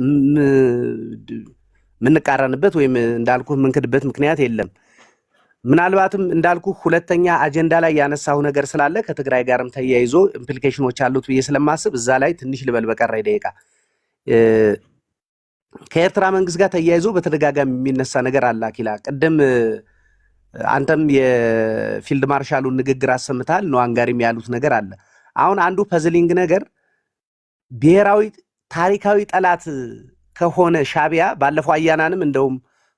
የምንቃረንበት ወይም እንዳልኩ የምንክድበት ምክንያት የለም። ምናልባትም እንዳልኩ ሁለተኛ አጀንዳ ላይ ያነሳው ነገር ስላለ ከትግራይ ጋርም ተያይዞ ኢምፕሊኬሽኖች አሉት ብዬ ስለማስብ እዛ ላይ ትንሽ ልበል በቀረኝ ደቂቃ። ከኤርትራ መንግስት ጋር ተያይዞ በተደጋጋሚ የሚነሳ ነገር አለ። አኪላ ቅድም አንተም የፊልድ ማርሻሉን ንግግር አሰምታል ነው አንጋሪም ያሉት ነገር አለ። አሁን አንዱ ፐዝሊንግ ነገር ብሔራዊ ታሪካዊ ጠላት ከሆነ ሻቢያ ባለፈው አያናንም እንደውም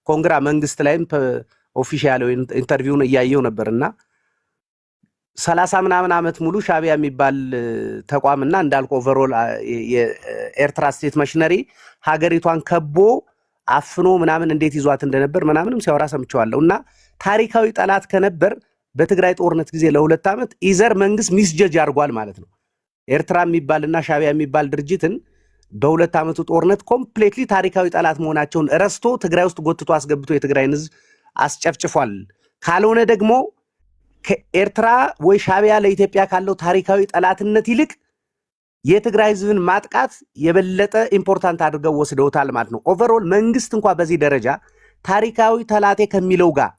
ኮንግራ መንግስት ላይም ኦፊሻል ኢንተርቪውን እያየው ነበርና 30 ምናምን ዓመት ሙሉ ሻቢያ የሚባል ተቋምና እንዳልኩ ኦቨርኦል የኤርትራ ስቴት ማሽነሪ ሀገሪቷን ከቦ አፍኖ ምናምን እንዴት ይዟት እንደነበር ምናምንም ሲያወራ ሰምቼዋለሁ። እና ታሪካዊ ጠላት ከነበር በትግራይ ጦርነት ጊዜ ለ2 ዓመት ኢዘር መንግስት ሚስጀጅ አድርጓል ማለት ነው። ኤርትራ የሚባልና ሻቢያ የሚባል ድርጅትን በ2 ዓመቱ ጦርነት ኮምፕሌትሊ ታሪካዊ ጠላት መሆናቸውን ረስቶ ትግራይ ውስጥ ጎትቶ አስገብቶ የትግራይን ህዝብ አስጨፍጭፏል። ካልሆነ ደግሞ ከኤርትራ ወይ ሻቢያ ለኢትዮጵያ ካለው ታሪካዊ ጠላትነት ይልቅ የትግራይ ህዝብን ማጥቃት የበለጠ ኢምፖርታንት አድርገው ወስደውታል ማለት ነው። ኦቨርኦል መንግስት እንኳን በዚህ ደረጃ ታሪካዊ ጠላቴ ከሚለው ጋር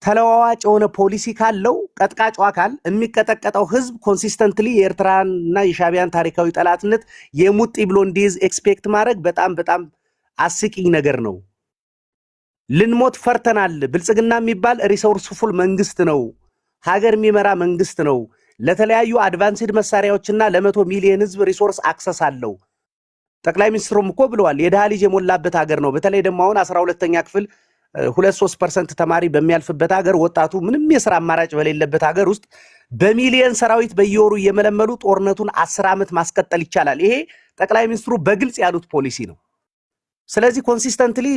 ተለዋዋጭ የሆነ ፖሊሲ ካለው ቀጥቃጭ አካል የሚቀጠቀጠው ህዝብ ኮንሲስተንትሊ የኤርትራና የሻቢያን ታሪካዊ ጠላትነት የሙጢ ብሎ እንዲይዝ ኤክስፔክት ማድረግ በጣም በጣም አስቂኝ ነገር ነው። ልንሞት ፈርተናል። ብልጽግና የሚባል ሪሶርስፉል መንግስት ነው። ሀገር የሚመራ መንግስት ነው። ለተለያዩ አድቫንስድ መሳሪያዎችና ለ100 ሚሊዮን ህዝብ ሪሶርስ አክሰስ አለው። ጠቅላይ ሚኒስትሩም እኮ ብለዋል የድሃ ልጅ የሞላበት ሀገር ነው። በተለይ ደግሞ አሁን 12ኛ ክፍል 2-3% ተማሪ በሚያልፍበት ሀገር ወጣቱ ምንም የሥራ አማራጭ በሌለበት ሀገር ውስጥ በሚሊዮን ሰራዊት በየወሩ እየመለመሉ ጦርነቱን 10 ዓመት ማስቀጠል ይቻላል። ይሄ ጠቅላይ ሚኒስትሩ በግልጽ ያሉት ፖሊሲ ነው። ስለዚህ ኮንሲስተንትሊ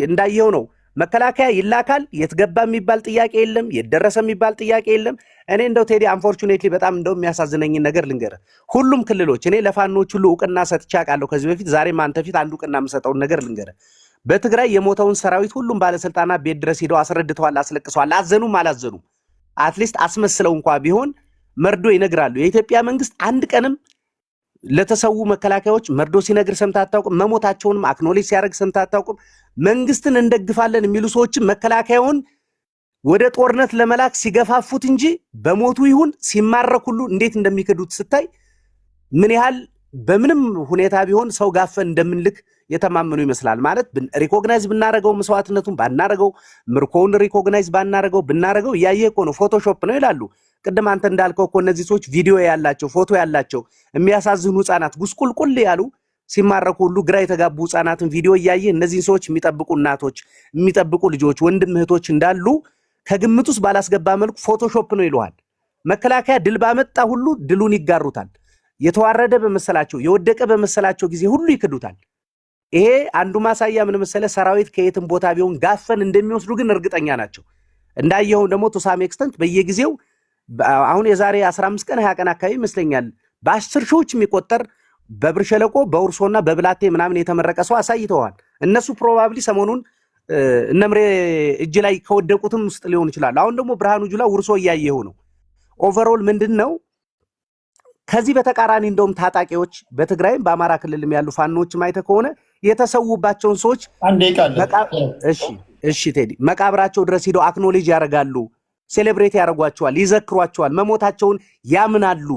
እንዳየው ነው መከላከያ ይላካል። የትገባ የሚባል ጥያቄ የለም። የደረሰ የሚባል ጥያቄ የለም። እኔ እንደው ቴዲ አንፎርቹኔትሊ በጣም እንደው የሚያሳዝነኝን ነገር ልንገርህ። ሁሉም ክልሎች እኔ ለፋኖች ሁሉ እውቅና ሰጥቼ አውቃለሁ ከዚህ በፊት። ዛሬም አንተ ፊት አንድ እውቅና የምሰጠውን ነገር ልንገርህ። በትግራይ የሞተውን ሰራዊት ሁሉም ባለስልጣናት ቤት ድረስ ሄደው አስረድተዋል፣ አስለቅሰዋል። አዘኑም አላዘኑም አትሊስት አስመስለው እንኳ ቢሆን መርዶ ይነግራሉ። የኢትዮጵያ መንግስት አንድ ቀንም ለተሰዉ መከላከያዎች መርዶ ሲነግር ሰምተህ አታውቅም። መሞታቸውንም አክኖሌጅ ሲያደርግ ሰምተህ አታውቅም። መንግስትን እንደግፋለን የሚሉ ሰዎችም መከላከያውን ወደ ጦርነት ለመላክ ሲገፋፉት እንጂ በሞቱ ይሁን ሲማረክ ሁሉ እንዴት እንደሚክዱት ስታይ ምን ያህል በምንም ሁኔታ ቢሆን ሰው ጋፈን እንደምንልክ የተማመኑ ይመስላል። ማለት ሪኮግናይዝ ብናረገው መስዋዕትነቱን ባናረገው ምርኮውን ሪኮግናይዝ ባናረገው ብናረገው እያየህ እኮ ነው። ፎቶሾፕ ነው ይላሉ። ቅድም አንተ እንዳልከው እኮ እነዚህ ሰዎች ቪዲዮ ያላቸው ፎቶ ያላቸው የሚያሳዝኑ ህፃናት ጉስቁልቁል ያሉ ሲማረኩ ሁሉ ግራ የተጋቡ ህፃናትን ቪዲዮ እያየህ እነዚህን ሰዎች የሚጠብቁ እናቶች የሚጠብቁ ልጆች ወንድም እህቶች እንዳሉ ከግምት ውስጥ ባላስገባ መልኩ ፎቶሾፕ ነው ይለዋል። መከላከያ ድል ባመጣ ሁሉ ድሉን ይጋሩታል። የተዋረደ በመሰላቸው የወደቀ በመሰላቸው ጊዜ ሁሉ ይክዱታል። ይሄ አንዱ ማሳያ ምን መሰለ፣ ሰራዊት ከየትም ቦታ ቢሆን ጋፈን እንደሚወስዱ ግን እርግጠኛ ናቸው። እንዳየው ደግሞ ቱ ሳም ኤክስተንት በየጊዜው አሁን የዛሬ 15 ቀን 20 ቀን አካባቢ ይመስለኛል በ10 ሺዎች የሚቆጠር በብር ሸለቆ በውርሶና በብላቴ ምናምን የተመረቀ ሰው አሳይተዋል። እነሱ ፕሮባብሊ ሰሞኑን እነምሬ እጅ ላይ ከወደቁትም ውስጥ ሊሆን ይችላል። አሁን ደግሞ ብርሃኑ ጁላ ውርሶ እያየው ነው። ኦቨርኦል ምንድነው? ከዚህ በተቃራኒ እንደውም ታጣቂዎች በትግራይም በአማራ ክልልም ያሉ ፋኖች ማይተ ከሆነ የተሰውባቸውን ሰዎች እሺ ቴዲ መቃብራቸው ድረስ ሄደው አክኖሌጅ ያደርጋሉ፣ ሴሌብሬት ያደርጓቸዋል፣ ይዘክሯቸዋል፣ መሞታቸውን ያምናሉ፣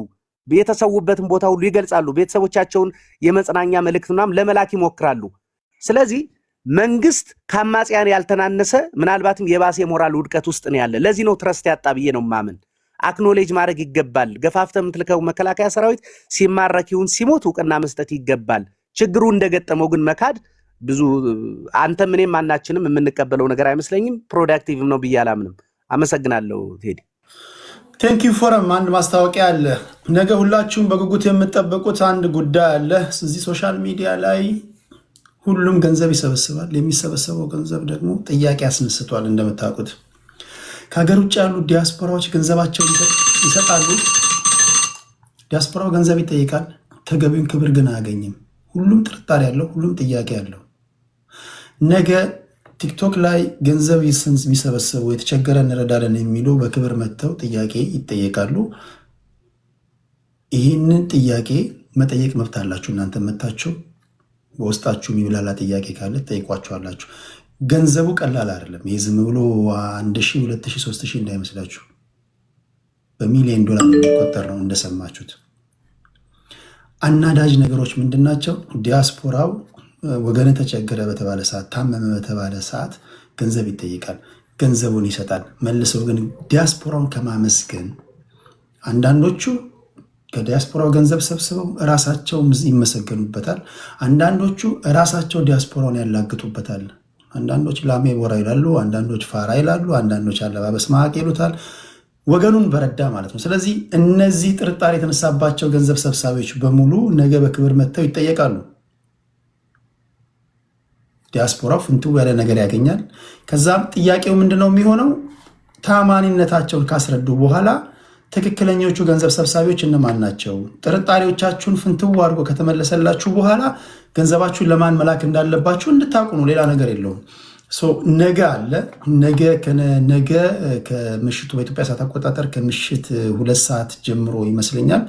የተሰውበትን ቦታ ሁሉ ይገልጻሉ፣ ቤተሰቦቻቸውን የመጽናኛ መልእክት ምናምን ለመላክ ይሞክራሉ። ስለዚህ መንግስት ከአማጽያን ያልተናነሰ ምናልባትም የባሰ ሞራል ውድቀት ውስጥ ነው ያለ። ለዚህ ነው ትረስት ያጣ ብዬ ነው ማምን። አክኖሌጅ ማድረግ ይገባል። ገፋፍተህ የምትልከው መከላከያ ሰራዊት ሲማረክ ይሁን ሲሞት እውቅና መስጠት ይገባል። ችግሩ እንደገጠመው ግን መካድ ብዙ አንተ ምንም ማናችንም የምንቀበለው ነገር አይመስለኝም። ፕሮዳክቲቭ ነው ብዬ አላምንም። አመሰግናለሁ ቴዲ። ቴንክ ዩ ፎረም። አንድ ማስታወቂያ አለ። ነገ ሁላችሁም በጉጉት የምትጠብቁት አንድ ጉዳይ አለ። እዚህ ሶሻል ሚዲያ ላይ ሁሉም ገንዘብ ይሰበስባል። የሚሰበሰበው ገንዘብ ደግሞ ጥያቄ አስነስቷል። እንደምታውቁት ከሀገር ውጭ ያሉ ዲያስፖራዎች ገንዘባቸውን ይሰጣሉ። ዲያስፖራው ገንዘብ ይጠይቃል፣ ተገቢውን ክብር ግን አያገኝም። ሁሉም ጥርጣሬ ያለው፣ ሁሉም ጥያቄ ያለው። ነገ ቲክቶክ ላይ ገንዘብ የሚሰበሰቡ የተቸገረ እንረዳለን የሚሉ በክብር መጥተው ጥያቄ ይጠየቃሉ። ይህንን ጥያቄ መጠየቅ መብት አላችሁ። እናንተ መታችሁ በውስጣችሁ የሚብላላ ጥያቄ ካለ ጠይቋችኋላችሁ። ገንዘቡ ቀላል አይደለም። ይህ ዝም ብሎ 1000፣ 2000፣ 3000 እንዳይመስላችሁ በሚሊዮን ዶላር የሚቆጠር ነው። እንደሰማችሁት አናዳጅ ነገሮች ምንድን ናቸው? ዲያስፖራው ወገን ተቸገረ በተባለ ሰዓት፣ ታመመ በተባለ ሰዓት ገንዘብ ይጠይቃል፣ ገንዘቡን ይሰጣል። መልሰው ግን ዲያስፖራውን ከማመስገን አንዳንዶቹ ከዲያስፖራው ገንዘብ ሰብስበው እራሳቸው ይመሰገኑበታል። አንዳንዶቹ እራሳቸው ዲያስፖራውን ያላግጡበታል። አንዳንዶች ላሜ ቦራ ይላሉ፣ አንዳንዶች ፋራ ይላሉ፣ አንዳንዶች አለባበስ ማቅ ይሉታል። ወገኑን በረዳ ማለት ነው። ስለዚህ እነዚህ ጥርጣሬ የተነሳባቸው ገንዘብ ሰብሳቢዎች በሙሉ ነገ በክብር መጥተው ይጠየቃሉ። ዲያስፖራው ፍንትው ያለ ነገር ያገኛል። ከዛም ጥያቄው ምንድነው የሚሆነው? ታማኒነታቸውን ካስረዱ በኋላ ትክክለኞቹ ገንዘብ ሰብሳቢዎች እነማን ናቸው? ጥርጣሬዎቻችሁን ፍንትው አድርጎ ከተመለሰላችሁ በኋላ ገንዘባችሁን ለማን መላክ እንዳለባችሁ እንድታውቁ ነው። ሌላ ነገር የለውም። ነገ አለ። ነገ ከምሽቱ በኢትዮጵያ ሰዓት አቆጣጠር ከምሽት 2 ሰዓት ጀምሮ ይመስለኛል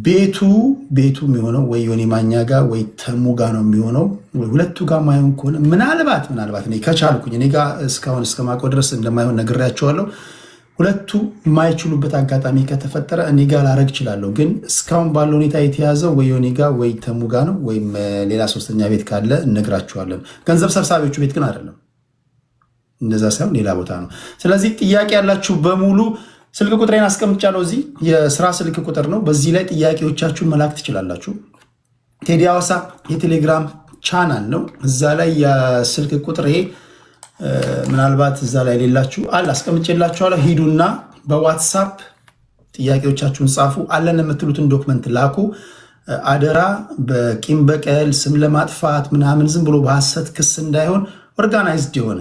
ቤቱ የሚሆነው ወይ ዮኒ ማኛ ጋር ወይ ተሙ ጋር ነው የሚሆነው። ሁለቱ ጋር ማይሆን ከሆነ ምናልባት እኔ ከቻልኩኝ እኔ ጋር እስካሁን እስከማውቀው ድረስ እንደማይሆን ነግሬያቸዋለሁ። ሁለቱ የማይችሉበት አጋጣሚ ከተፈጠረ እኔ ጋር ላረግ እችላለሁ። ግን እስካሁን ባለው ሁኔታ የተያዘው ወይ ዮኒ ጋር ወይ ተሙ ጋር ነው፣ ወይም ሌላ ሶስተኛ ቤት ካለ እነግራችኋለን። ገንዘብ ሰብሳቢዎቹ ቤት ግን አይደለም፣ እንደዛ ሳይሆን ሌላ ቦታ ነው። ስለዚህ ጥያቄ ያላችሁ በሙሉ ስልክ ቁጥሬን አስቀምጫለሁ። እዚህ የስራ ስልክ ቁጥር ነው። በዚህ ላይ ጥያቄዎቻችሁን መላክ ትችላላችሁ። ቴዲ ሐዋሳ የቴሌግራም ቻናል ነው። እዛ ላይ የስልክ ቁጥሬ ምናልባት እዛ ላይ ሌላችሁ አስቀምጬላችኋለሁ። ሂዱና በዋትሳፕ ጥያቄዎቻችሁን ጻፉ። አለን የምትሉትን ዶክመንት ላኩ። አደራ በቂም በቀል ስም ለማጥፋት ምናምን ዝም ብሎ በሐሰት ክስ እንዳይሆን ኦርጋናይዝድ የሆነ